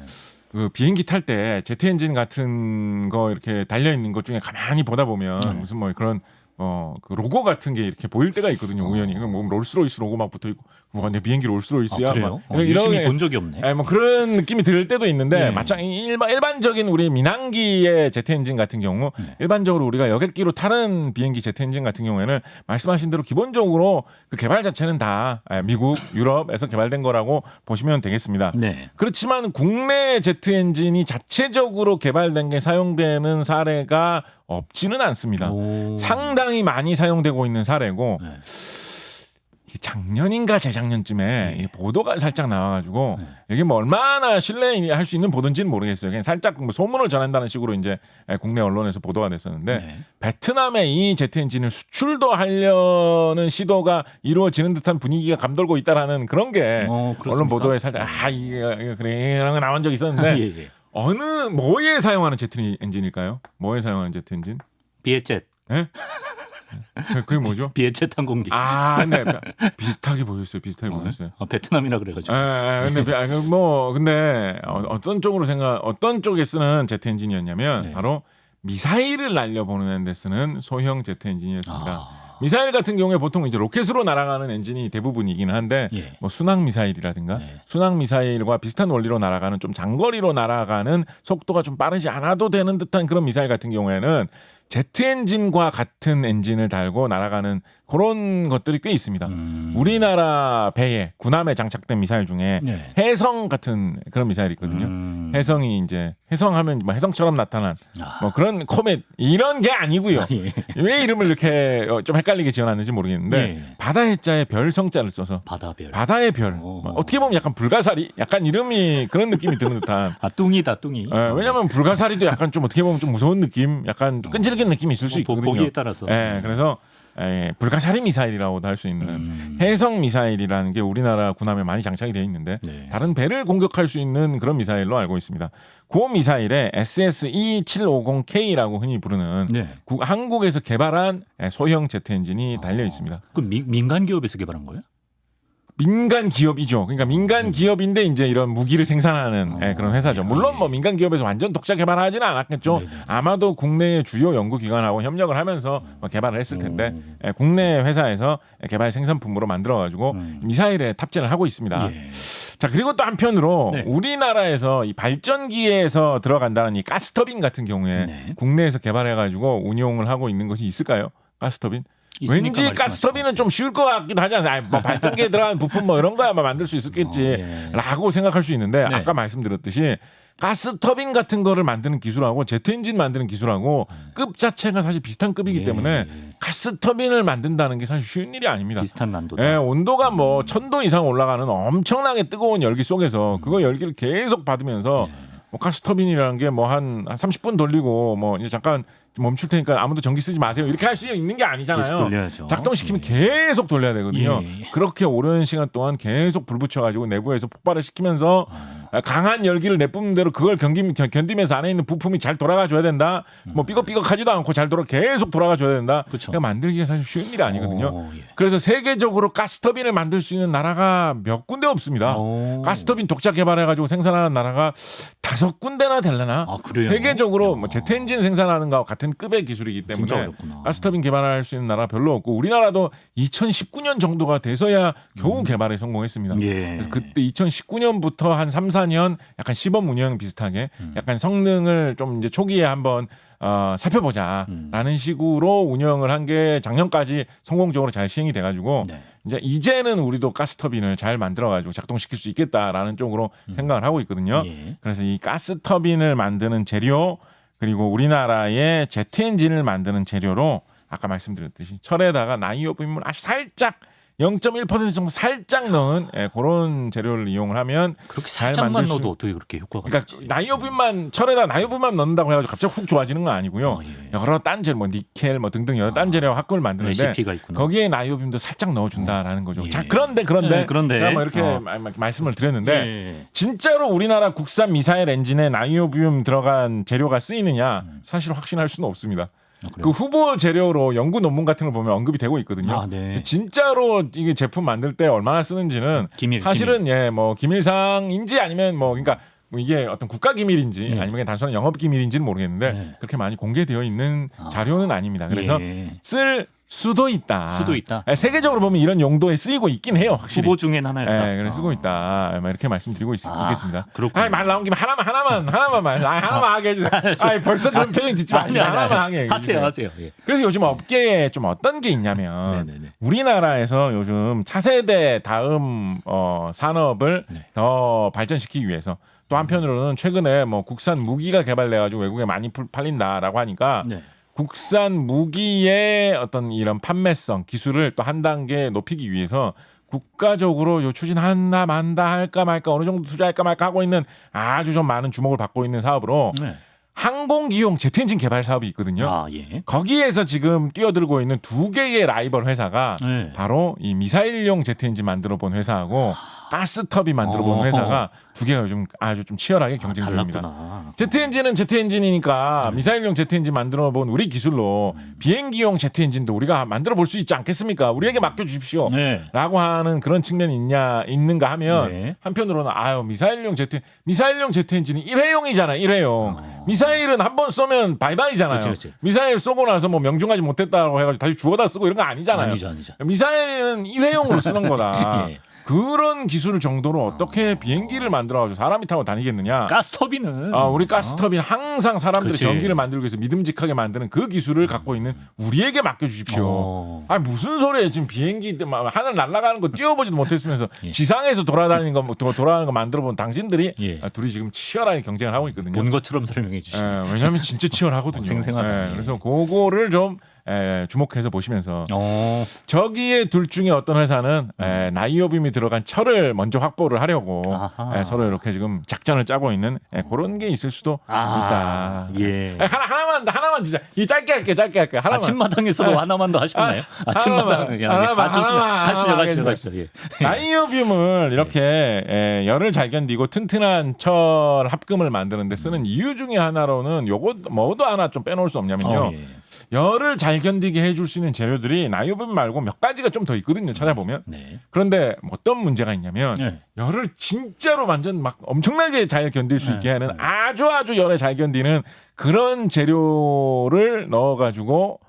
그 비행기 탈 때 제트 엔진 같은 거 이렇게 달려 있는 것 중에 가만히 보다 보면 무슨 뭐 그런 그 로고 같은 게 이렇게 보일 때가 있거든요. 우연히 뭐 롤스로이스 로고 막 붙어 있고 뭐 내 비행기 롤스로이스야. 그래요? 막 유심히 본 적이 없네. 뭐 그런 느낌이 들 때도 있는데 네. 마찬 일반적인 우리 민항기의 제트 엔진 같은 경우 일반적으로 우리가 여객기로 타는 비행기 제트 엔진 같은 경우에는 말씀하신 대로 기본적으로 그 개발 자체는 다 미국, 유럽에서 개발된 거라고 보시면 되겠습니다. 네. 그렇지만 국내 제트 엔진이 자체적으로 개발된 게 사용되는 사례가 없지는 않습니다. 상당히 많이 사용되고 있는 사례고 네. 작년인가 재작년쯤에 보도가 살짝 나와가지고 이게 뭐 얼마나 신뢰할 수 있는 보도인지는 모르겠어요. 그냥 살짝 뭐 소문을 전한다는 식으로 이제 국내 언론에서 보도가 됐었는데 네. 베트남에 이 제트 엔진을 수출도 하려는 시도가 이루어지는 듯한 분위기가 감돌고 있다라는 그런 게 그렇습니까? 언론 보도에 살짝 이게 그래 이런 거 나온 적 있었는데 예, 예. 어느 뭐에 사용하는 제트 엔진일까요? 뭐에 사용하는 제트 엔진? 비에젯. 예? 그게 뭐죠? 비에젯 항공기. 네. 비슷하게 보였어요. 비슷하게 보였어요. 베트남이라 그래가지고. 근데 어떤 쪽에 쓰는 제트 엔진이었냐면 네. 바로 미사일을 날려보내는 데 쓰는 소형 제트 엔진이었습니다. 아. 미사일 같은 경우에 보통 이제 로켓으로 날아가는 엔진이 대부분이긴 한데 예. 뭐 순항 미사일이라든가 네. 순항 미사일과 비슷한 원리로 날아가는 좀 장거리로 날아가는 속도가 좀 빠르지 않아도 되는 듯한 그런 미사일 같은 경우에는 제트 엔진과 같은 엔진을 달고 날아가는 그런 것들이 꽤 있습니다. 우리나라 배에 군함에 장착된 미사일 중에 네. 해성 같은 그런 미사일이 있거든요. 해성이 이제 해성하면 뭐 해성처럼 나타난 뭐 그런 코멧 이런 게 아니고요. 예. 왜 이름을 이렇게 좀 헷갈리게 지어놨는지 모르겠는데 예. 바다 해자에 별 성자를 써서 바다별. 바다의 별. 어떻게 보면 약간 불가사리 약간 이름이 그런 느낌이 드는 듯한. 뚱이다 뚱이. 왜냐하면 불가사리도 약간 좀 어떻게 보면 좀 무서운 느낌, 약간 좀 끈질긴 느낌이 있을 수 있거든요. 보기에 따라서. 그래서 불가사리 미사일이라고도 할 수 있는 해성 미사일이라는 게 우리나라 군함에 많이 장착이 되어 있는데 네. 다른 배를 공격할 수 있는 그런 미사일로 알고 있습니다. 그 미사일에 SSE-750K라고 흔히 부르는 네. 한국에서 개발한 소형 제트 엔진이 달려 있습니다. 그 민간 기업에서 개발한 거예요? 민간 기업이죠. 그러니까 민간 기업인데 이제 이런 무기를 생산하는 그런 회사죠. 물론 뭐 민간 기업에서 완전 독자 개발하지는 않았겠죠. 네네. 아마도 국내의 주요 연구기관하고 협력을 하면서 개발을 했을 텐데 국내 회사에서 개발 생산품으로 만들어가지고 미사일에 탑재를 하고 있습니다. 예. 자 그리고 또 한편으로 네. 우리나라에서 이 발전기에서 들어간다는 이 가스터빈 같은 경우에 네. 국내에서 개발해가지고 운용을 하고 있는 것이 있을까요? 가스터빈? 있으니까 왠지 말씀하시죠. 가스터빈은 좀 쉬울 것 같기도 하지 않아요? 뭐 발전기에 들어간 부품 뭐 이런 거야 만들 수 있었겠지라고 생각할 수 있는데 네. 아까 말씀드렸듯이 가스터빈 같은 거를 만드는 기술하고 제트 엔진 만드는 기술하고 급 자체가 사실 비슷한 급이기 예. 때문에 가스터빈을 만든다는 게 사실 쉬운 일이 아닙니다. 비슷한 난도다. 예, 온도가 뭐 1000도 이상 올라가는 엄청나게 뜨거운 열기 속에서 그거 열기를 계속 받으면서 뭐 가스터빈이라는 게 뭐 한 30분 돌리고 뭐 이제 잠깐 좀 멈출 테니까 아무도 전기 쓰지 마세요. 이렇게 할 수 있는 게 아니잖아요. 계속 돌려야죠. 작동시키면 계속 돌려야 되거든요. 예. 그렇게 오랜 시간 동안 계속 불 붙여가지고 내부에서 폭발을 시키면서 강한 열기를 내뿜는 대로 그걸 견디면서 안에 있는 부품이 잘 돌아가 줘야 된다. 뭐 삐걱삐걱하지도 않고 계속 돌아가 줘야 된다. 그쵸. 그러니까 만들기가 사실 쉬운 일이 아니거든요. 예. 그래서 세계적으로 가스터빈을 만들 수 있는 나라가 몇 군데 없습니다. 가스터빈 독자 개발해가지고 생산하는 나라가 5군데나 되려나? 아, 그래요? 세계적으로 뭐 제트 엔진 생산하는 거와 같은 급의 기술이기 진짜 때문에 어렵구나. 가스터빈 개발할 수 있는 나라 별로 없고 우리나라도 2019년 정도가 돼서야 겨우 개발에 성공했습니다. 예. 그래서 그때 2019년부터 한 3, 4년 약간 시범 운영 비슷하게 약간 성능을 좀 이제 초기에 한번 살펴보자라는 식으로 운영을 한 게 작년까지 성공적으로 잘 시행이 돼가지고 네. 이제는 우리도 가스터빈을 잘 만들어가지고 작동시킬 수 있겠다라는 쪽으로 생각을 하고 있거든요. 예. 그래서 이 가스터빈을 만드는 재료 그리고 우리나라의 제트 엔진을 만드는 재료로 아까 말씀드렸듯이 철에다가 나이오빔을 아주 살짝 0.1% 정도 살짝 넣은 그런 재료를 이용을 하면 그렇게 잘 살짝만 만들 수- 넣어도 어떻게 그렇게 효과가 그러니까 있지? 철에다 나이오빔만 넣는다고 해가지고 갑자기 훅 좋아지는 건 아니고요. 예. 여러 딴 재료, 뭐 니켈, 뭐 등등 여러 딴 재료 합금을 만드는데 레시피가 있구나. 거기에 나이오빔도 살짝 넣어준다라는 거죠. 예. 자 그런데 네, 그런데. 제가 뭐 이렇게 말씀을 드렸는데 예. 진짜로 우리나라 국산 미사일 엔진에 나이오빔 들어간 재료가 쓰이느냐 사실 확신할 수는 없습니다. 아, 그 그래요? 후보 재료로 연구 논문 같은 걸 보면 언급이 되고 있거든요. 아, 네. 진짜로 이게 제품 만들 때 얼마나 쓰는지는 기밀, 사실은 뭐 기밀상인지 아니면 뭐 그러니까 뭐 이게 어떤 국가 기밀인지 예. 아니면 그냥 단순한 영업 기밀인지는 모르겠는데 예. 그렇게 많이 공개되어 있는 자료는 아닙니다. 그래서 예. 쓸 수도 있다. 수도 있다. 세계적으로 보면 이런 용도에 쓰이고 있긴 해요. 확실히. 후보 중엔 하나였다. 그래 쓰고 있다. 이렇게 말씀드리고 있겠습니다. 그렇군요. 말 나온 김에 하나만 하게 해주세요. 벌써 그런 표정 짓지 마시고 하나만 하게 해주세요. 하세요. 예. 그래서 요즘 업계에 좀 어떤 게 있냐면 네네네. 우리나라에서 요즘 차세대 다음 산업을 네. 더 발전시키기 위해서 또 한편으로는 최근에 뭐 국산 무기가 개발돼가지고 외국에 많이 팔린다라고 하니까 네. 국산 무기의 어떤 이런 판매성 기술을 또 한 단계 높이기 위해서 국가적으로 요 추진한다 만다 할까 말까 어느 정도 투자할까 말까 하고 있는 아주 좀 많은 주목을 받고 있는 사업으로 네. 항공기용 제트 엔진 개발 사업이 있거든요. 아, 예. 거기에서 지금 뛰어들고 있는 두 개의 라이벌 회사가 네. 바로 이 미사일용 제트 엔진 만들어 본 회사하고 가스터비 만들어 본 회사가 두 개가 요즘 아주 좀 치열하게 경쟁 중입니다. 달랐구나. 제트 엔진은 제트 엔진이니까 미사일용 제트 엔진 만들어 본 우리 기술로 비행기용 제트 엔진도 우리가 만들어 볼 수 있지 않겠습니까? 우리에게 맡겨 주십시오. 네. 라고 하는 그런 측면이 있는가 하면 네. 한편으로는 미사일용 제트 엔진이 일회용이잖아요. 일회용. 미사일은 한 번 쏘면 바이바이잖아요. 그렇지. 미사일 쏘고 나서 뭐 명중하지 못했다고 해가지고 다시 주워다 쓰고 이런 거 아니잖아요. 아니죠. 미사일은 일회용으로 쓰는 거다. 예. 그런 기술 정도로 어떻게 비행기를 만들어가지고 사람이 타고 다니겠느냐. 가스터비는 우리 가스터빈 항상 사람들이 그치. 전기를 만들기 위해서 믿음직하게 만드는 그 기술을 갖고 있는 우리에게 맡겨주십시오. 무슨 소리예요. 지금 비행기 하늘 날아가는 거 뛰어보지도 못했으면서 예. 지상에서 돌아다니는 거 만들어본 당신들이 예. 둘이 지금 치열하게 경쟁을 하고 있거든요. 본 것처럼 설명해 주시네. 왜냐하면 진짜 치열하거든요. 생생하다. 예. 그래서 그거를 좀 주목해서 보시면서 저기에 둘 중에 어떤 회사는 나이오빔이 들어간 철을 먼저 확보를 하려고 서로 이렇게 지금 작전을 짜고 있는 그런 게 있을 수도 있다. 예. 하나만 진짜 이 짧게 할게. 하나만. 아침마당에서도 하나만 더 하셨나요? 아침마당. 좋습니다. 가시죠. 예. 나이오빔을 이렇게 열을 잘 견디고 튼튼한 철 합금을 만드는데 쓰는 이유 중에 하나로는 요거 뭐도 하나 좀 빼놓을 수 없냐면요. 예. 열을 잘 견디게 해줄 수 있는 재료들이 나이오빔 말고 몇 가지가 좀 더 있거든요. 찾아보면. 네. 그런데 어떤 문제가 있냐면 네. 열을 진짜로 완전 막 엄청나게 잘 견딜 수 있게 하는 아주 열에 잘 견디는 그런 재료를 넣어가지고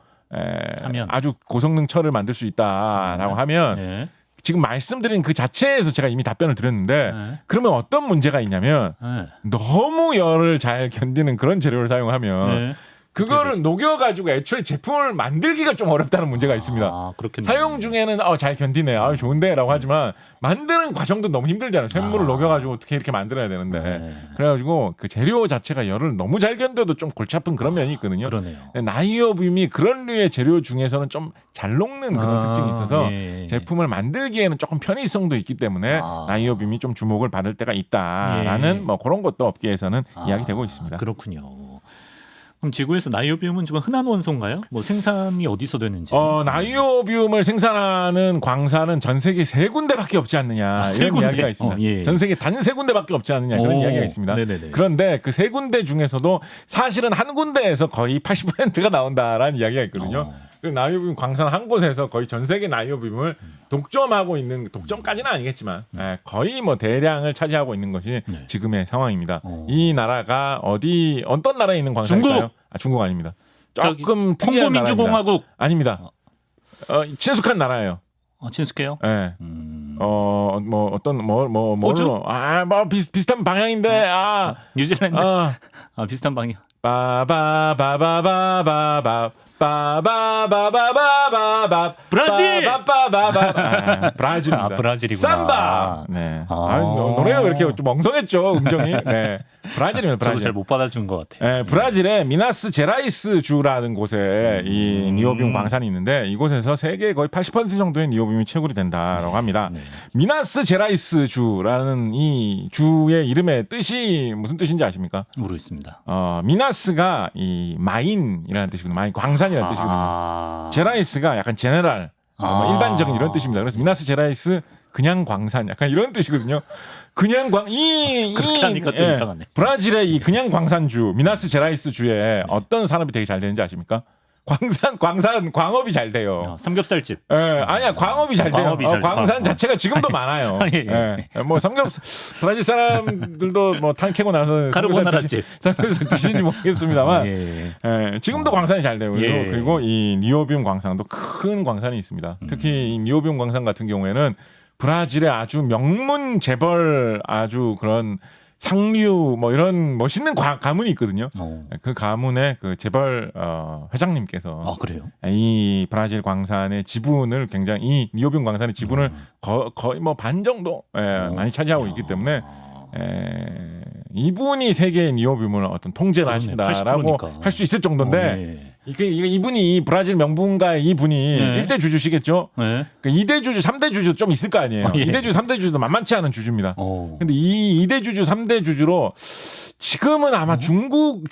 하면. 아주 고성능 철을 만들 수 있다라고 하면 네. 지금 말씀드린 그 자체에서 제가 이미 답변을 드렸는데 네. 그러면 어떤 문제가 있냐면 네. 너무 열을 잘 견디는 그런 재료를 사용하면 네. 그거를 녹여가지고 애초에 제품을 만들기가 좀 어렵다는 문제가 있습니다. 그렇겠네요. 사용 중에는 잘 견디네, 좋은데라고 하지만 만드는 과정도 너무 힘들잖아요. 쇳물을 녹여가지고 어떻게 이렇게 만들어야 되는데 네. 그래가지고 그 재료 자체가 열을 너무 잘 견뎌도 좀 골치 아픈 그런 면이 있거든요. 그러네요. 나이오빔이 그런 류의 재료 중에서는 좀 잘 녹는 그런 특징이 있어서 예. 제품을 만들기에는 조금 편의성도 있기 때문에 나이오빔이 좀 주목을 받을 때가 있다라는 뭐 그런 것도 업계에서는 이야기되고 있습니다. 그렇군요. 그럼 지구에서 나이오비움은 좀 흔한 원소인가요? 뭐 생산이 어디서 되는지? 나이오비움을 생산하는 광산은 전 세계 3군데밖에 없지 않느냐 세 이런 군데? 이야기가 있습니다. 예. 전 세계 단 3군데밖에 없지 않느냐 그런 이야기가 있습니다. 네네네. 그런데 그 3군데 중에서도 사실은 한 군데에서 거의 80%가 나온다라는 이야기가 있거든요. 그 나이오빔 광산 한 곳에서 거의 전 세계 나이오빔을 독점하고 있는 독점까지는 아니겠지만 거의 뭐 대량을 차지하고 있는 것이 지금의 상황입니다. 이 나라가 어떤 나라에 있는 광산일까요? 중국. 중국 아닙니다. 조금 특이한 콩고민주공화국 아닙니다. 친숙한 나라예요. 친숙해요? 네. 뭐 어떤 호주? 뭐 비슷한 방향인데 뉴질랜드. 비슷한 방향. 바바바바바바바 빠바바바바바바 브라질! 브라질입니다. 브라질이구나. 삼바. 네. 노래가 왜 이렇게 좀 멍성했죠 음정이. 네. 브라질입니다. 저도 브라질. 잘 못 받아준 것 같아요. 네, 브라질의 미나스 제라이스 주라는 곳에 이 니오빔 광산이 있는데 이곳에서 세계 거의 80% 정도의 니오빔이 채굴이 된다라고 합니다. 미나스 제라이스 주라는 이 주의 이름의 뜻이 무슨 뜻인지 아십니까? 모르겠습니다. 미나스가 이 마인이라는 뜻이거든요. 마인 광산이라는 뜻이거든요. 제라이스가 약간 제네랄, 뭐 일반적인 이런 뜻입니다. 그래서 미나스 제라이스 그냥 광산 약간 이런 뜻이거든요. 그냥 그렇게 하니까 또 이상하네. 브라질의 이 그냥 광산주 미나스 제라이스 주에 어떤 산업이 되게 잘 되는지 아십니까? 광업이 잘 돼요. 삼겹살집. 예, 아니야 광업이 잘 돼요. 광업이 잘 광산 돼요. 자체가 지금도 많아요. 예. 예. 뭐 브라질 사람들도 뭐 탄 캐고 나서 카르보나라집. 삼겹살 드시는지 모르겠습니다만 예. 예, 지금도 광산이 잘 돼요. 예. 그리고 이 니오비움 광산도 큰 광산이 있습니다. 특히 이 니오비움 광산 같은 경우에는 브라질의 아주 명문 재벌 아주 그런 상류 뭐 이런 멋있는 가문이 있거든요. 그 가문의 그 재벌 회장님께서 아 그래요? 이 브라질 광산의 지분을 굉장히 이 니오비움 광산의 지분을 거의 뭐 반 정도 많이 차지하고 있기 때문에 이분이 세계의 니오비움을 어떤 통제를 하신다라고 80%니까. 할 수 있을 정도인데 이분이 브라질 명분가의 이분이 네. 1대 주주시겠죠. 네. 그러니까 2대 주주, 3대 주주 좀 있을 거 아니에요. 예. 2대 주주, 3대 주주도 만만치 않은 주주입니다. 근데 이 2대 주주, 3대 주주로 지금은 아마 중국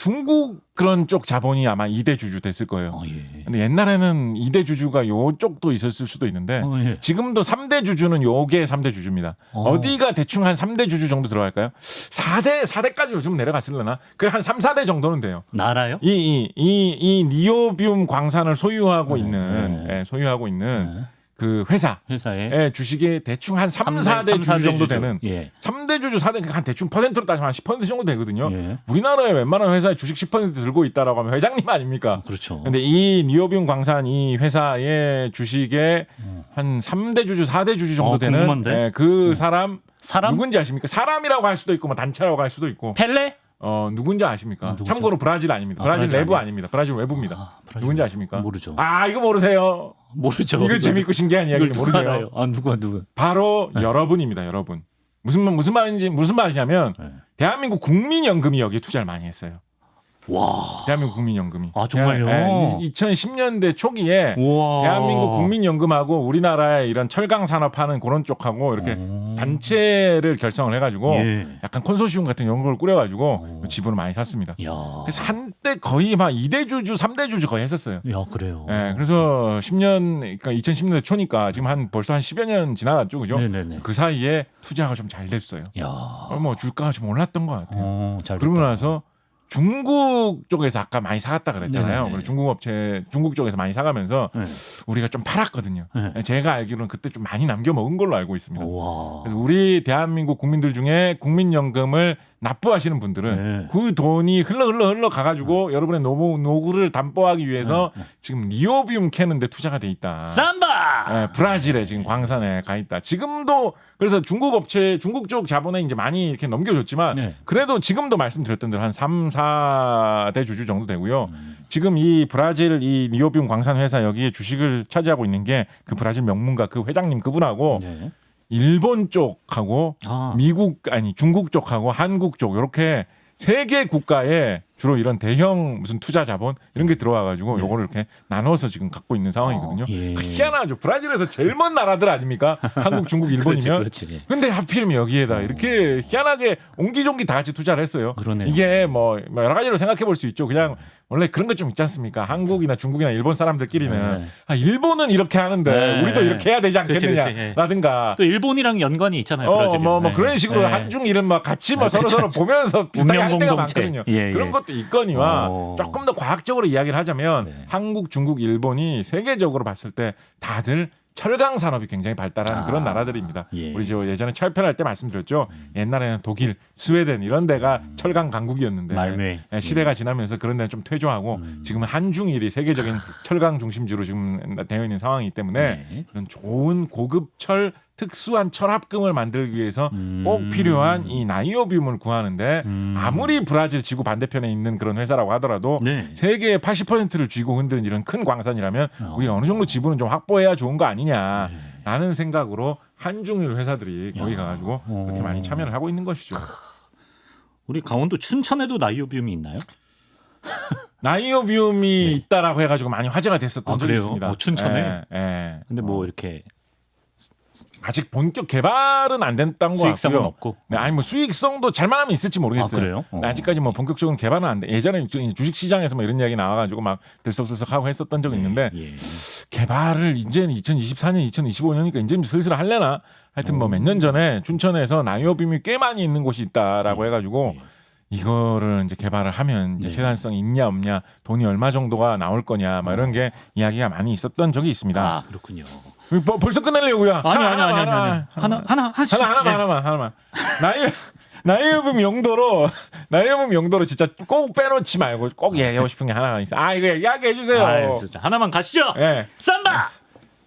그런 쪽 자본이 아마 2대 주주 됐을 거예요. 예. 근데 옛날에는 2대 주주가 요쪽도 있었을 수도 있는데 예. 지금도 3대 주주는 요게 3대 주주입니다. 어디가 대충 한 3대 주주 정도 들어갈까요? 4대까지 요즘 내려갔을려나? 그래 한 3, 4대 정도는 돼요. 나라요? 이 니오비움 광산을 소유하고 있는 그 회사의 주식이 대충 한 3, 4대 주주 정도 되는 3대 주주 4대 한 대충 퍼센트로 따지면 한 10% 정도 되거든요. 우리나라에 웬만한 회사의 주식 10% 들고 있다라고 하면 회장님 아닙니까? 그렇죠. 근데 이 니오비움 광산 이 회사의 주식의 한 3대 주주 4대 주주 정도 되는 궁금한데? 그 사람 사람? 누군지 아십니까? 사람이라고 할 수도 있고 뭐 단체라고 할 수도 있고. 펠레? 누군지 아십니까? 누구죠? 참고로 브라질 아닙니다. 브라질 내부 아닙니다. 브라질 외부입니다. 브라질 누군지 아십니까? 모르죠. 이거 모르세요. 모르죠. 이거 재밌고 신기한 이야기를 이걸 누가 모르세요. 알아요? 누가? 바로 여러분입니다. 여러분. 무슨 말이냐면 대한민국 국민연금이 여기에 투자를 많이 했어요. 와. 대한민국 국민연금이. 아 정말요? 2010년대 초기에 우와. 대한민국 국민연금하고 우리나라의 이런 철강 산업하는 그런 쪽하고 이렇게 단체를 결성을 해가지고 약간 콘소시움 같은 이런 걸 꾸려가지고 지분을 많이 샀습니다. 야. 그래서 한때 거의 막 2대 주주, 3대 주주 거의 했었어요. 야 그래요. 그래서 10년, 그러니까 2010년대 초니까 지금 벌써 한 10여 년 지나갔죠, 그죠? 네네네. 그 사이에 투자가 좀 잘 됐어요. 야. 뭐 주가가 좀 올랐던 것 같아요. 잘 그러고 됐다. 나서 중국 쪽에서 아까 많이 사갔다 그랬잖아요. 네네. 중국 쪽에서 많이 사가면서 우리가 좀 팔았거든요. 제가 알기로는 그때 좀 많이 남겨 먹은 걸로 알고 있습니다. 우와. 그래서 우리 대한민국 국민들 중에 국민연금을 납부하시는 분들은 그 돈이 흘러 가가지고 여러분의 노후를 담보하기 위해서 지금 니오비움 캐는데 투자가 돼 있다. 삼바. 브라질에 지금 광산에 가 있다. 지금도 그래서 중국 쪽 자본에 이제 많이 이렇게 넘겨줬지만 그래도 지금도 말씀드렸던 대로 한 3, 4대 주주 정도 되고요. 지금 이 브라질 이 니오비움 광산 회사 여기에 주식을 차지하고 있는 게 그 브라질 명문가 그 회장님 그분하고 일본 쪽하고 중국 쪽하고 한국 쪽 이렇게 세 개 국가에 주로 이런 대형 무슨 투자 자본 이런 게 들어와가지고 요거를 이렇게 나눠서 지금 갖고 있는 상황이거든요. 희한하죠. 브라질에서 제일 먼 나라들 아닙니까? 한국, 중국, 일본이면. 그렇지. 근데 하필이면 여기에다 이렇게 희한하게 옹기종기 다 같이 투자를 했어요. 그러네요. 이게 뭐 여러 가지로 생각해 볼 수 있죠. 그냥 원래 그런 것 좀 있지 않습니까? 한국이나 중국이나 일본 사람들끼리는 일본은 이렇게 하는데 우리도 이렇게 해야 되지 않겠느냐라든가. 또 일본이랑 연관이 있잖아요. 뭐 그런 식으로 한중 이름 막 같이 뭐 서로 보면서 비슷하게 할 때가 많거든요. 그런 것도 있거니와 조금 더 과학적으로 이야기를 하자면 한국, 중국, 일본이 세계적으로 봤을 때 다들 철강 산업이 굉장히 발달한 그런 나라들입니다. 우리 저 예전에 철편할 때 말씀드렸죠. 옛날에는 독일, 스웨덴 이런 데가 철강 강국이었는데 시대가 지나면서 그런 데는 좀 퇴조하고 지금은 한중일이 세계적인 철강 중심지로 지금 되어 있는 상황이기 때문에 그런 좋은 고급 철 특수한 철합금을 만들기 위해서 꼭 필요한 이 나이오비움을 구하는데 아무리 브라질 지구 반대편에 있는 그런 회사라고 하더라도 세계의 80%를 쥐고 흔드는 이런 큰 광산이라면 우리가 어느 정도 지분은 좀 확보해야 좋은 거 아니냐라는 생각으로 한중일 회사들이 거기 가가지고 그렇게 많이 참여를 하고 있는 것이죠. 우리 강원도 춘천에도 나이오비움이 있나요? 나이오비움이 있다라고 해가지고 많이 화제가 됐었던 적이 있습니다. 춘천에? 근데 뭐 이렇게 아직 본격 개발은 안 됐다는 거 같고요. 수익성은 없고. 아니 뭐 수익성도 잘만하면 있을지 모르겠어요. 그래요? 아직까지 뭐 본격적인 개발은 안 돼. 예전에 주식 시장에서 뭐 이런 이야기 나와가지고 막 들썩들썩하고 했었던 적이 있는데 개발을 이제는 2024년, 2025년이니까 이제 슬슬 할래나. 하여튼 뭐 몇 년 전에 춘천에서 나이오비움이 꽤 많이 있는 곳이 있다라고 해가지고 이거를 이제 개발을 하면 이제 네. 생산성이 있냐 없냐, 돈이 얼마 정도가 나올 거냐, 막 이런 게 이야기가 많이 있었던 적이 있습니다. 아 그렇군요. 벌써 끝내려고요? 아니 하나씩. 하나만. 나이오빔 용도로 진짜 꼭 빼놓지 말고 꼭 얘기하고 싶은 게 하나가 있어. 아 이거 이야기해 주세요. 아, 진짜 하나만 가시죠. 예. 삼바.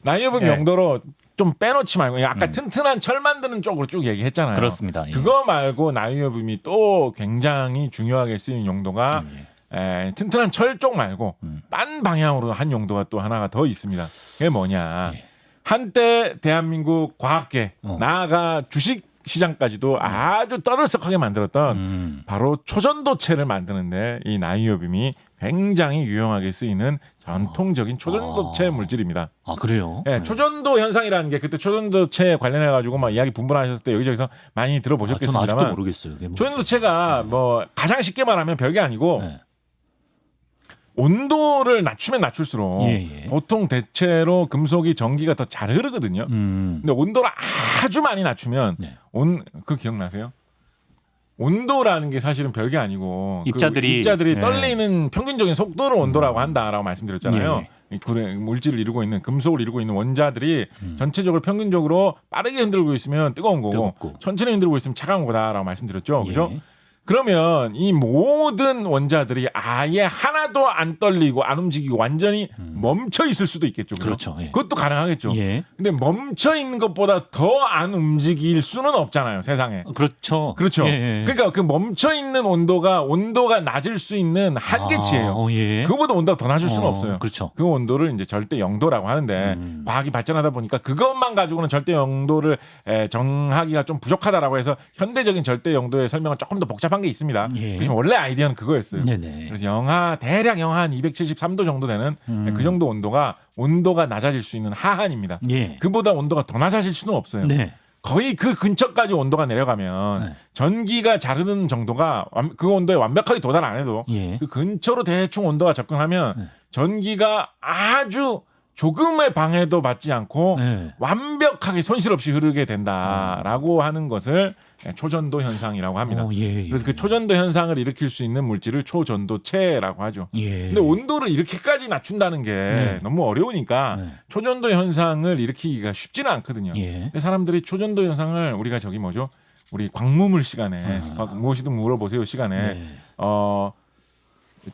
나이오빔 예. 용도로 좀 빼놓지 말고 아까 튼튼한 철 만드는 쪽으로 쭉 얘기했잖아요. 그렇습니다. 예. 그거 말고 나이오빔이 또 굉장히 중요하게 쓰이는 용도가 튼튼한 철 쪽 말고 딴 방향으로 한 용도가 또 하나가 더 있습니다. 그게 뭐냐? 예. 한때 대한민국 과학계 나아가 주식 시장까지도 아주 떠들썩하게 만들었던 바로 초전도체를 만드는데 이 나이오빔이 굉장히 유용하게 쓰이는 전통적인 초전도체 물질입니다. 아 그래요? 네, 초전도 현상이라는 게 그때 초전도체 관련해 가지고 막 이야기 분분하셨을 때 여기저기서 많이 저는 들어보셨겠습니다만 아직도 모르겠어요. 그게 뭔지. 초전도체가 뭐 가장 쉽게 말하면 별게 아니고 네. 온도를 낮추면 낮출수록 예. 보통 대체로 금속이 전기가 더 잘 흐르거든요. 근데 온도를 아주 많이 낮추면 네. 그 기억나세요? 온도라는 게 사실은 별게 아니고 입자들이 입자들이 떨리는 평균적인 속도를 온도라고 한다라고 말씀드렸잖아요. 이 물질을 이루고 있는 금속을 이루고 있는 원자들이 전체적으로 평균적으로 빠르게 흔들고 있으면 뜨거운 거고 뜨겁고. 천천히 흔들고 있으면 차가운 거다라고 말씀드렸죠. 그죠? 예. 그러면 이 모든 원자들이 아예 하나도 안 떨리고 안 움직이고 완전히 멈춰 있을 수도 있겠죠. 그렇죠. 예. 그것도 가능하겠죠. 예. 근데 멈춰 있는 것보다 더 안 움직일 수는 없잖아요, 세상에. 그렇죠. 그렇죠. 예. 그러니까 그 멈춰 있는 온도가 낮을 수 있는 한계치예요. 예. 그거보다 온도가 더 낮을 수는 없어요. 그렇죠. 그 온도를 이제 절대 영도라고 하는데 과학이 발전하다 보니까 그것만 가지고는 절대 영도를 정하기가 좀 부족하다라고 해서 현대적인 절대 영도의 설명은 조금 더 복잡한 게 있습니다. 예. 그렇지만 원래 아이디어는 그거였어요. 네네. 그래서 대략 영하 한 273도 정도 되는 그 정도 온도가 낮아질 수 있는 하한입니다. 예. 그보다 온도가 더 낮아질 수는 없어요. 네. 거의 그 근처까지 온도가 내려가면 네. 전기가 자르는 정도가 그 온도에 완벽하게 도달 안 해도 예. 그 근처로 대충 온도가 접근하면 전기가 아주 조금의 방해도 받지 않고 네. 완벽하게 손실 없이 흐르게 된다라고 하는 것을 초전도 현상이라고 합니다. 예. 그래서 그 초전도 현상을 일으킬 수 있는 물질을 초전도체라고 하죠. 예. 근데 온도를 이렇게까지 낮춘다는 게 너무 어려우니까 네. 초전도 현상을 일으키기가 쉽지는 않거든요. 예. 근데 사람들이 초전도 현상을 우리가 우리 광무물 시간에 무엇이든 물어보세요 시간에 네.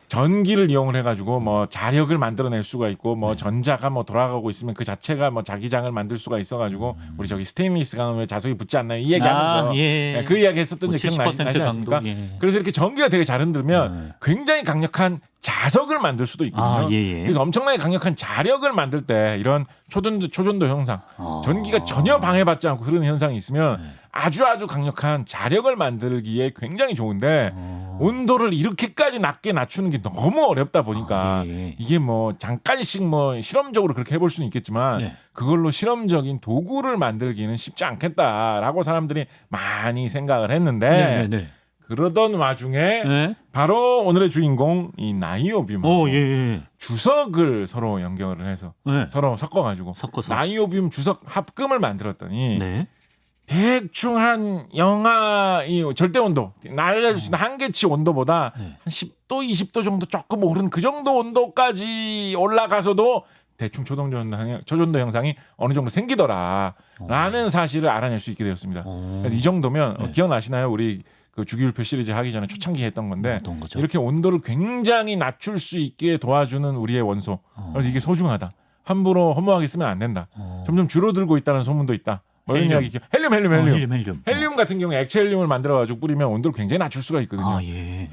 전기를 이용을 해가지고 뭐 자력을 만들어낼 수가 있고 뭐 전자가 뭐 돌아가고 있으면 그 자체가 뭐 자기장을 만들 수가 있어가지고 우리 스테인리스 강은 왜 자석이 붙지 않나요? 이 얘기하면서 예. 그 이야기 했었던 뭐 적 기억나시 70% 않습니까? 강도. 예. 그래서 이렇게 전기가 되게 잘 흔들면 굉장히 강력한 자석을 만들 수도 있거든요. 예. 그래서 엄청나게 강력한 자력을 만들 때 이런 초전도 현상, 전기가 전혀 방해받지 않고 흐르는 현상이 있으면 아주 강력한 자력을 만들기에 굉장히 좋은데 온도를 이렇게까지 낮게 낮추는 게 너무 어렵다 보니까 이게 뭐 잠깐씩 뭐 실험적으로 그렇게 해볼 수는 있겠지만 그걸로 실험적인 도구를 만들기는 쉽지 않겠다라고 사람들이 많이 생각을 했는데 그러던 와중에 바로 오늘의 주인공 이 나이오빔 주석을 서로 연결을 해서 서로 섞어가지고 섞어서. 나이오빔 주석 합금을 만들었더니 네. 대충 한 영하 이 절대 온도 날아갈 수 있는 한계치 온도보다 한 10도 20도 정도 조금 오른 그 정도 온도까지 올라가서도 대충 초전도 현상이 어느 정도 생기더라라는 사실을 알아낼 수 있게 되었습니다. 그래서 이 정도면 기억나시나요? 우리 그 주기율표 시리즈 하기 전에 초창기 했던 건데 이렇게 온도를 굉장히 낮출 수 있게 도와주는 우리의 원소. 그래서 이게 소중하다. 함부로 허무하게 쓰면 안 된다. 점점 줄어들고 있다는 소문도 있다. 뭐 이런 이야기. 헬륨 같은 경우에 액체 헬륨을 만들어가지고 뿌리면 온도를 굉장히 낮출 수가 있거든요.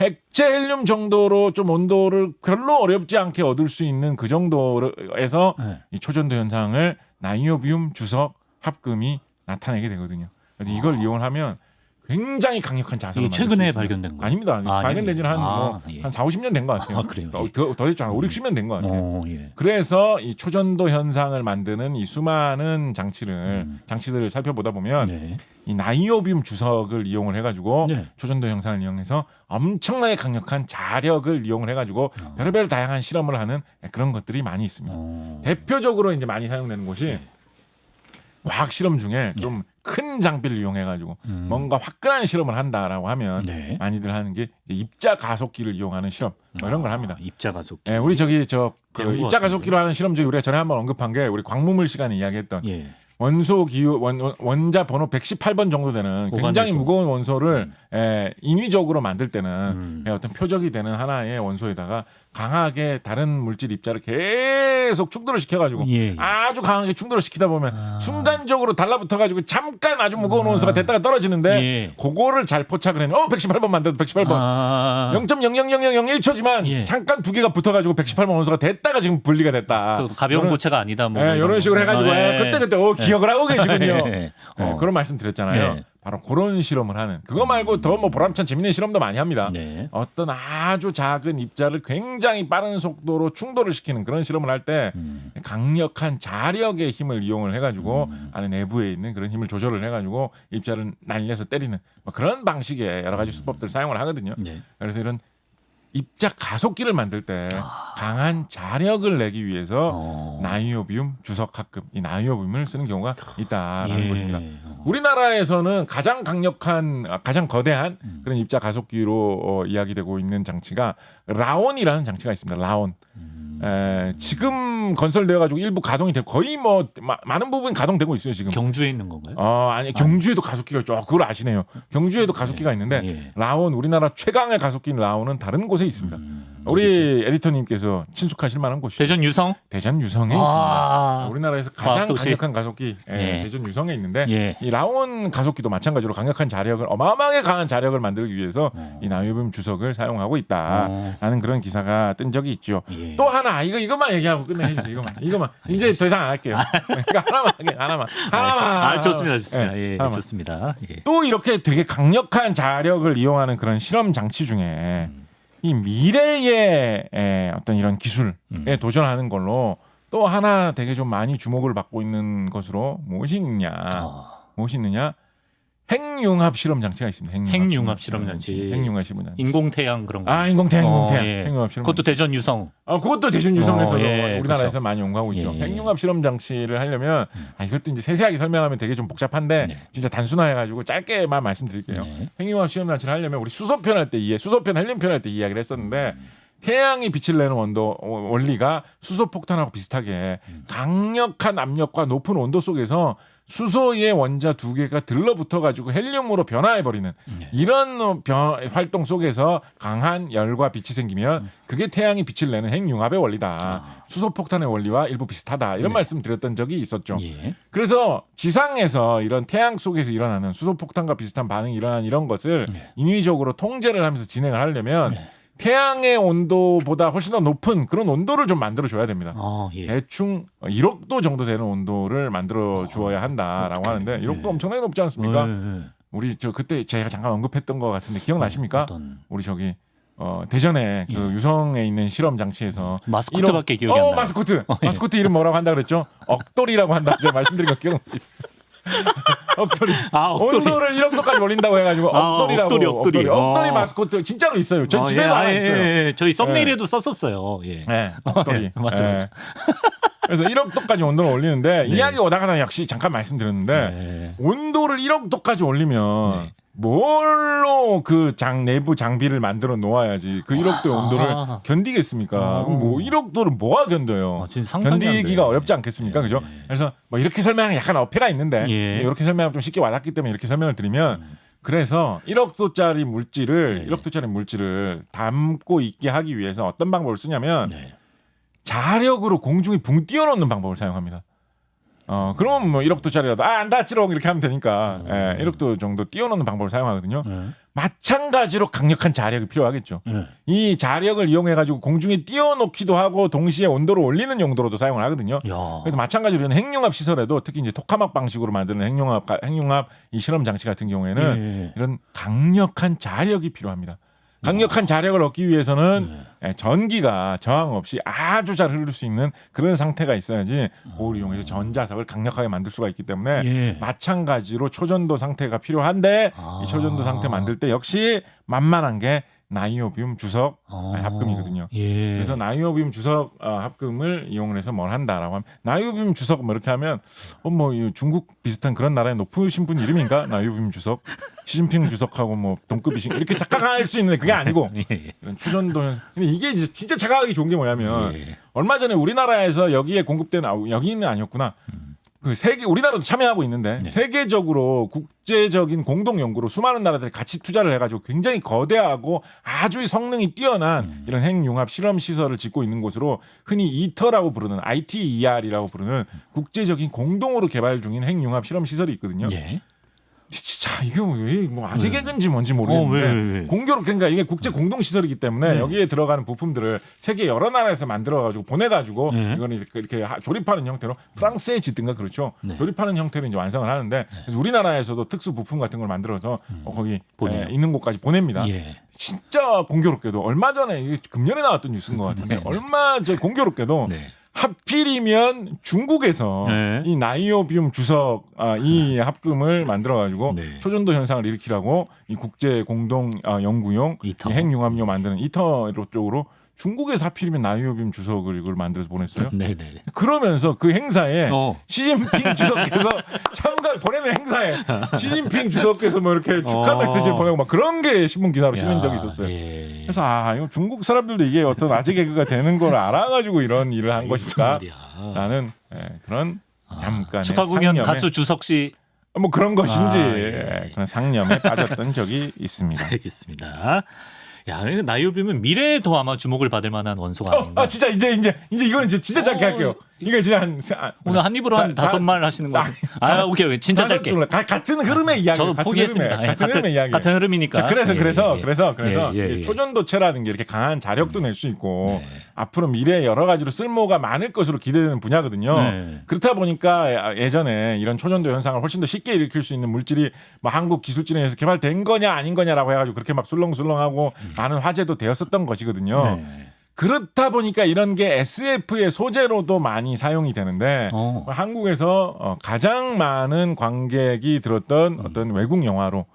액체 헬륨 정도로 좀 온도를 별로 어렵지 않게 얻을 수 있는 그 정도에서 이 초전도 현상을 나이오비움 주석 합금이 나타내게 되거든요. 그래서 이걸 이용하면 굉장히 강력한 자석을 만들 수 최근에 있습니다. 발견된 거예요? 아닙니다. 발견된 지는 한 4, 50년 된 것 같아요. 그래요? 더 됐죠. 한 5, 60년 된 것 같아요. 예. 그래서 이 초전도 현상을 만드는 이 수많은 장치들을 살펴보다 보면 이 나이오빔 주석을 이용을 해가지고 초전도 현상을 이용해서 엄청나게 강력한 자력을 이용을 해가지고 별의별 다양한 실험을 하는 그런 것들이 많이 있습니다. 대표적으로 이제 많이 사용되는 곳이 과학 실험 중에 좀 큰 장비를 이용해가지고 뭔가 화끈한 실험을 한다라고 하면 네. 많이들 하는 게 이제 입자 가속기를 이용하는 실험 뭐 이런 걸 합니다. 입자 가속기. 예, 우리 저기 그 배운 것 입자 같은데. 가속기로 하는 실험 중에 우리가 전에 한번 언급한 게 우리 광무물 시간에 이야기했던 예. 원소 기호 원자 번호 118번 정도 되는 굉장히 고관원소. 무거운 원소를 인위적으로 만들 때는 어떤 표적이 되는 하나의 원소에다가 강하게 다른 물질 입자를 계속 충돌을 시켜가지고 예. 아주 강하게 충돌을 시키다 보면 순간적으로 달라붙어가지고 잠깐 아주 무거운 원소가 됐다가 떨어지는데 예. 그거를 잘 포착을 해는 118번 만들어도 118번 아. 0.00001초지만 예. 잠깐 두 개가 붙어가지고 118번 원소가 됐다가 지금 분리가 됐다. 그 가벼운 요런- 고체가 아니다. 뭐 예, 이런 식으로 해가지고 그때 기억을 하고 계시군요. 예. 네, 그런 말씀 드렸잖아요. 예. 바로 그런 실험을 하는. 그거 말고 더 뭐 보람찬 재밌는 실험도 많이 합니다. 네. 어떤 아주 작은 입자를 굉장히 빠른 속도로 충돌을 시키는 그런 실험을 할 때 강력한 자력의 힘을 이용을 해가지고 안에 내부에 있는 그런 힘을 조절을 해가지고 입자를 날려서 때리는 뭐 그런 방식의 여러 가지 수법들을 사용을 하거든요. 네. 그래서 이런 입자 가속기를 만들 때 강한 자력을 내기 위해서 나이오비움 주석합금 이 나이오비움을 쓰는 경우가 있다라는 예. 것입니다. 우리나라에서는 가장 강력한 가장 거대한 그런 입자 가속기로 이야기되고 있는 장치가 라온이라는 장치가 있습니다. 라온. 지금 건설되어 가지고 일부 가동이 되고 거의 뭐 많은 부분이 가동되고 있어요 지금. 경주에 있는 건가요? 아니 경주에도 가속기가 있죠. 그걸 아시네요. 경주에도 가속기가 있는데 예. 라온 우리나라 최강의 가속기인 라온은 다른 곳에 있습니다. 우리 에디터님께서 친숙하실 만한 곳이죠. 대전 유성? 대전 유성에 있습니다. 우리나라에서 가장 과학도시. 강력한 가속기 예. 대전 유성에 있는데 예. 이 라온 가속기도 마찬가지로 강력한 자력을 어마어마하게 강한 자력을 만들기 위해서 이 나이오비움 주석을 사용하고 있다라는 그런 기사가 뜬 적이 있죠. 예. 또 하나 이것만 얘기하고 끝내야지 이것만 이제 더 이상 안 할게요. 그러니까 하나만. 좋습니다. 예, 예, 하나만. 좋습니다. 예. 또 이렇게 되게 강력한 자력을 이용하는 그런 실험 장치 중에 이 미래의 어떤 이런 기술에 도전하는 걸로 또 하나 되게 좀 많이 주목을 받고 있는 것으로 무엇이 있느냐? 핵융합 실험 장치가 있습니다. 핵융합 실험 장치. 핵융합 실험 장치. 인공태양 그런 거. 인공태양. 예. 핵융합 실험 그것도 장치. 대전 유성. 그것도 대전 유성에서도 예, 우리나라에서 그렇죠. 많이 연구하고 있죠. 예. 핵융합 실험 장치를 하려면 이것도 이제 세세하게 설명하면 되게 좀 복잡한데 네. 진짜 단순화해가지고 짧게만 말씀드릴게요. 네. 핵융합 실험 장치를 하려면 우리 수소편 할 때 수소편 헬륨편 할 때 이야기를 했었는데 태양이 빛을 내는 원리가 수소폭탄하고 비슷하게 강력한 압력과 높은 온도 속에서 수소의 원자 두 개가 들러붙어 가지고 헬륨으로 변화해 버리는 이런 활동 속에서 강한 열과 빛이 생기면 그게 태양이 빛을 내는 핵융합의 원리다. 수소폭탄의 원리와 일부 비슷하다. 이런 말씀 드렸던 적이 있었죠. 예. 그래서 지상에서 이런 태양 속에서 일어나는 수소폭탄과 비슷한 반응이 일어나는 이런 것을 인위적으로 통제를 하면서 진행을 하려면 태양의 온도보다 훨씬 더 높은 그런 온도를 좀 만들어 줘야 됩니다. 예. 대충 1억 도 정도 되는 온도를 만들어 주어야 한다라고 하는데 1억도 엄청나게 높지 않습니까? 우리 그때 제가 잠깐 언급했던 것 같은데 기억나십니까? 어떤... 우리 저기 대전에 그 유성에 있는 실험 장치에서 마스코트밖에 기억이 안 나요. 마스코트 이름 뭐라고 한다 그랬죠? 억돌이라고 한다. 제가 말씀드린 거 기억나요? 억돌이. 온도를 1억 도까지 올린다고 해가지고 억돌이라고. 억돌이 마스코트 진짜로 있어요. 저 집에도 하나 있어요. 예. 저희 썸네일에도 썼었어요. 예. 네, 억돌이. 맞죠. 그래서 1억 도까지 온도를 올리는데 이야기 오다가는 역시 잠깐 말씀드렸는데 온도를 1억 도까지 올리면 뭘로 그 내부 장비를 만들어 놓아야지 그 1억 도의 온도를 견디겠습니까? 뭐 1억 도를 뭐가 견뎌요? 견디기가 어렵지 않겠습니까? 그죠? 그래서 뭐 이렇게 설명하는 약간 어폐가 있는데 이렇게 설명하면 좀 쉽게 와닿기 때문에 이렇게 설명을 드리면 그래서 1억 도짜리 물질을 1억 도짜리 물질을 담고 있게 하기 위해서 어떤 방법을 쓰냐면 자력으로 공중에 붕 띄워놓는 방법을 사용합니다. 그럼 뭐 1억 도짜리라도 안 닿지롱 이렇게 하면 되니까 1억 도 정도 띄워놓는 방법을 사용하거든요. 마찬가지로 강력한 자력이 필요하겠죠. 이 자력을 이용해가지고 공중에 띄워놓기도 하고 동시에 온도를 올리는 용도로도 사용을 하거든요. 그래서 마찬가지로 핵융합 시설에도 특히 이제 토카막 방식으로 만드는 핵융합 이 실험 장치 같은 경우에는 이런 강력한 자력이 필요합니다. 강력한 자력을 얻기 위해서는 전기가 저항 없이 아주 잘 흐를 수 있는 그런 상태가 있어야지 그걸 이용해서 전자석을 강력하게 만들 수가 있기 때문에 마찬가지로 초전도 상태가 필요한데 이 초전도 상태 만들 때 역시 만만한 게 나이오비움 주석 합금이거든요. 예. 그래서 나이오비움 주석 합금을 이용을 해서 뭘 한다라고 하면 나이오비움 주석 뭐 이렇게 하면 뭐 중국 비슷한 그런 나라의 높으신 분 이름인가? 나이오비움 주석, 시진핑 주석하고 뭐 동급이신 이렇게 착각할 수 있는데 그게 아니고 이런 초전도 현상. 근데 이게 이제 진짜 착각하기 좋은 게 뭐냐면 얼마 전에 우리나라에서 여기에 공급된 여기는 아니었구나. 그 세계 우리나라도 참여하고 있는데 세계적으로 국제적인 공동 연구로 수많은 나라들이 같이 투자를 해가지고 굉장히 거대하고 아주 성능이 뛰어난 이런 핵융합 실험 시설을 짓고 있는 곳으로 흔히 이터라고 부르는 ITER이라고 부르는 국제적인 공동으로 개발 중인 핵융합 실험 시설이 있거든요. 예. 진짜 이게 뭐 아재 개그인지 뭔지 모르겠는데 왜? 공교롭 그러니까 이게 국제 공동 시설이기 때문에 여기에 들어가는 부품들을 세계 여러 나라에서 만들어가지고 보내가지고 이거는 이렇게 조립하는 형태로 프랑스에 짓든가 그렇죠. 조립하는 형태로 이제 완성을 하는데 그래서 우리나라에서도 특수 부품 같은 걸 만들어서 거기 있는 곳까지 보냅니다. 진짜 공교롭게도 얼마 전에 이게 금년에 나왔던 뉴스인 것 같은데 얼마 전 공교롭게도. 하필이면 중국에서 이 나이오비움 주석 이 합금을 만들어 가지고 초전도 현상을 일으키라고 이 국제 공동 연구용 핵융합료 만드는 이터 쪽으로 중국에서 하필이면 나이오비움 주석을 이걸 만들어서 보냈어요. 그러면서 그 행사에 시진핑 주석께서 보내는 행사에 시진핑 주석께서 뭐 이렇게 축하 메시지를 보내고 막 그런 게 신문 기사로 실린 적이 있었어요. 그래서 이거 중국 사람들도 이게 어떤 아재 개그가 되는 걸 알아가지고 이런 일을 한 것일까라는 그런 잠깐의 축하 공연 상념에 가수 주석 씨 뭐 그런 것인지 그런 상념에 빠졌던 적이 있습니다. 알겠습니다. 야, 나이오비움은 미래에도 아마 주목을 받을 만한 원소가 아닌가. 진짜 이제 이거는 진짜 짧게 할게요. 이거 진짜 오늘 한 입으로 한 5말 하시는 거 같아요. 오케이. 진짜 짧게. 같은 흐름의 이야기. 저도 포기했습니다. 같은 흐름의 이야기. 같은 흐름이니까. 그래서 초전도체라는 게 이렇게 강한 자력도 낼 수 있고 앞으로 미래에 여러 가지로 쓸모가 많을 것으로 기대되는 분야거든요. 그렇다 보니까 예전에 이런 초전도 현상을 훨씬 더 쉽게 일으킬 수 있는 물질이 뭐 한국 기술진에서 개발된 거냐 아닌 거냐라고 해가지고 그렇게 막 술렁술렁하고 많은 화제도 되었었던 것이거든요. 그렇다 보니까 이런 게 SF의 소재로도 많이 사용이 되는데 한국에서 가장 많은 관객이 들었던 어떤 외국 영화로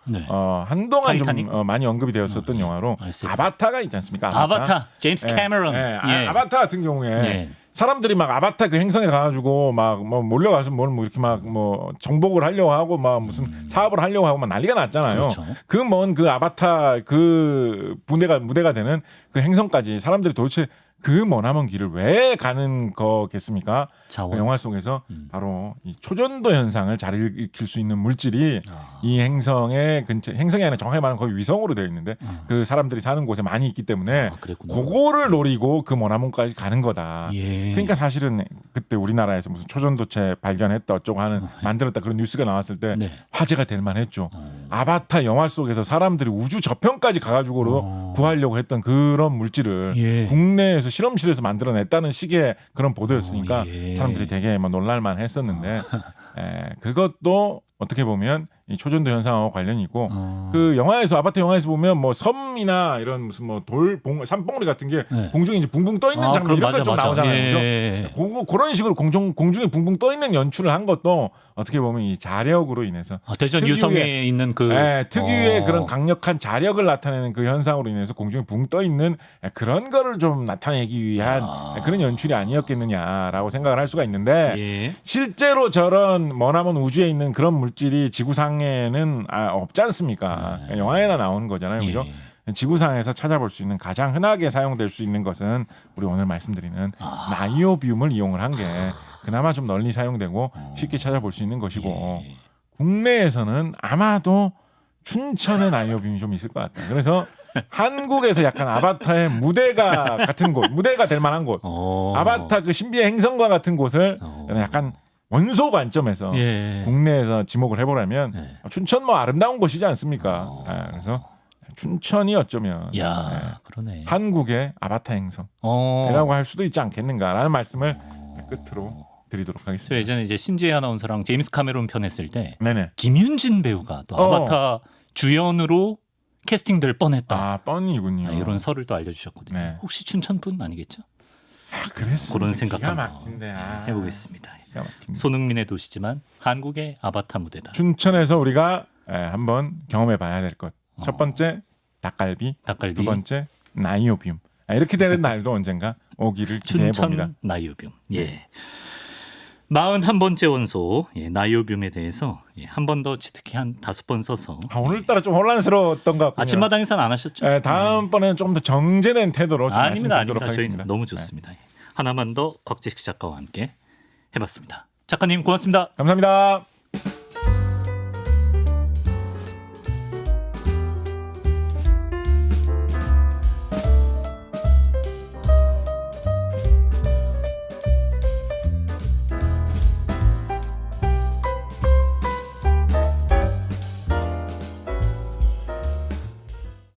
한동안 좀 많이 언급이 되었었던 영화로 아바타가 있지 않습니까? 아바타. 제임스 캐머런. 아바타 같은 경우에 사람들이 막 아바타 그 행성에 가가지고 막 뭐 몰려가서 뭐 이렇게 막 뭐 정복을 하려고 하고 막 무슨 사업을 하려고 하고 막 난리가 났잖아요. 그 먼 그 아바타 그 무대가 되는 그 행성까지 사람들이 도대체 그 머나먼 길을 왜 가는 거겠습니까? 그 영화 속에서 바로 이 초전도 현상을 잘 일으킬 수 있는 물질이 이 행성의 근처, 행성이 아니라 정확히 말하면 거의 위성으로 되어 있는데 그 사람들이 사는 곳에 많이 있기 때문에 그거를 노리고 그 머나먼까지 가는 거다. 그러니까 사실은 그때 우리나라에서 무슨 초전도체 발견했다 어쩌고 하는 만들었다 그런 뉴스가 나왔을 때 화제가 될 만했죠. 아바타 영화 속에서 사람들이 우주 저편까지 가가지고 구하려고 했던 그런 물질을 국내에서 실험실에서 만들어냈다는 식의 그런 보도였으니까 사람들이 되게 놀랄만 했었는데 그것도 어떻게 보면 이 초전도 현상하고 관련이 있고 그 영화에서 아바타 영화에서 보면 뭐 섬이나 이런 무슨 뭐 산봉우리 같은 게 공중에 이제 붕붕 떠 있는 장면 이런 거 좀 나오잖아요. 그죠? 그런 식으로 공중에 붕붕 떠 있는 연출을 한 것도 어떻게 보면 이 자력으로 인해서 대전 유성에 있는 그 특유의 그런 강력한 자력을 나타내는 그 현상으로 인해서 공중에 붕 떠 있는 그런 거를 좀 나타내기 위한 그런 연출이 아니었겠느냐라고 생각을 할 수가 있는데 실제로 저런 머나먼 우주에 있는 그런 물질이 지구상에는 없지 않습니까? 영화에나 나오는 거잖아요. 그죠? 지구상에서 찾아볼 수 있는 가장 흔하게 사용될 수 있는 것은 우리 오늘 말씀드리는 나이오비움을 이용을 한 게 그나마 좀 널리 사용되고 쉽게 찾아볼 수 있는 것이고 국내에서는 아마도 춘천에 나이오비움이 좀 있을 것 같다. 그래서 한국에서 약간 아바타의 무대가 같은 곳, 무대가 될 만한 곳, 아바타 그 신비의 행성과 같은 곳을 약간 원소 관점에서 국내에서 지목을 해보라면 춘천 뭐 아름다운 곳이지 않습니까? 그래서 춘천이 어쩌면 그러네. 한국의 아바타 행성이라고 할 수도 있지 않겠는가라는 말씀을 끝으로 드리도록 하겠습니다. 예전에 이제 신지혜 아나운서랑 제임스 카메론 편 했을 때 김윤진 배우가 또 아바타 주연으로 캐스팅될 뻔했다. 뻔이군요. 이런 설을 또 알려주셨거든요. 혹시 춘천분 아니겠죠? 그런 생각 한번 해보겠습니다. 손흥민의 도시지만 한국의 아바타 무대다. 춘천에서 우리가 한번 경험해봐야 될 것. 첫 번째 닭갈비, 닭갈비. 두 번째 나이오비움. 이렇게 되는 날도 언젠가 오기를 기대해 봅니다. 춘천 나이오뷴. 예. 41번째 원소 나이오뷴에 대해서 한 번 더 특히 한 5번 써서 오늘따라 좀 혼란스러웠던 것 같군요. 아침마당에서는 안 하셨죠? 다음번에는 좀 더 정제된 태도로 좀 아닙니다. 말씀드리도록 저희는 하겠습니다. 너무 좋습니다. 하나만 더 곽재식 작가와 함께 해봤습니다. 작가님 고맙습니다. 감사합니다.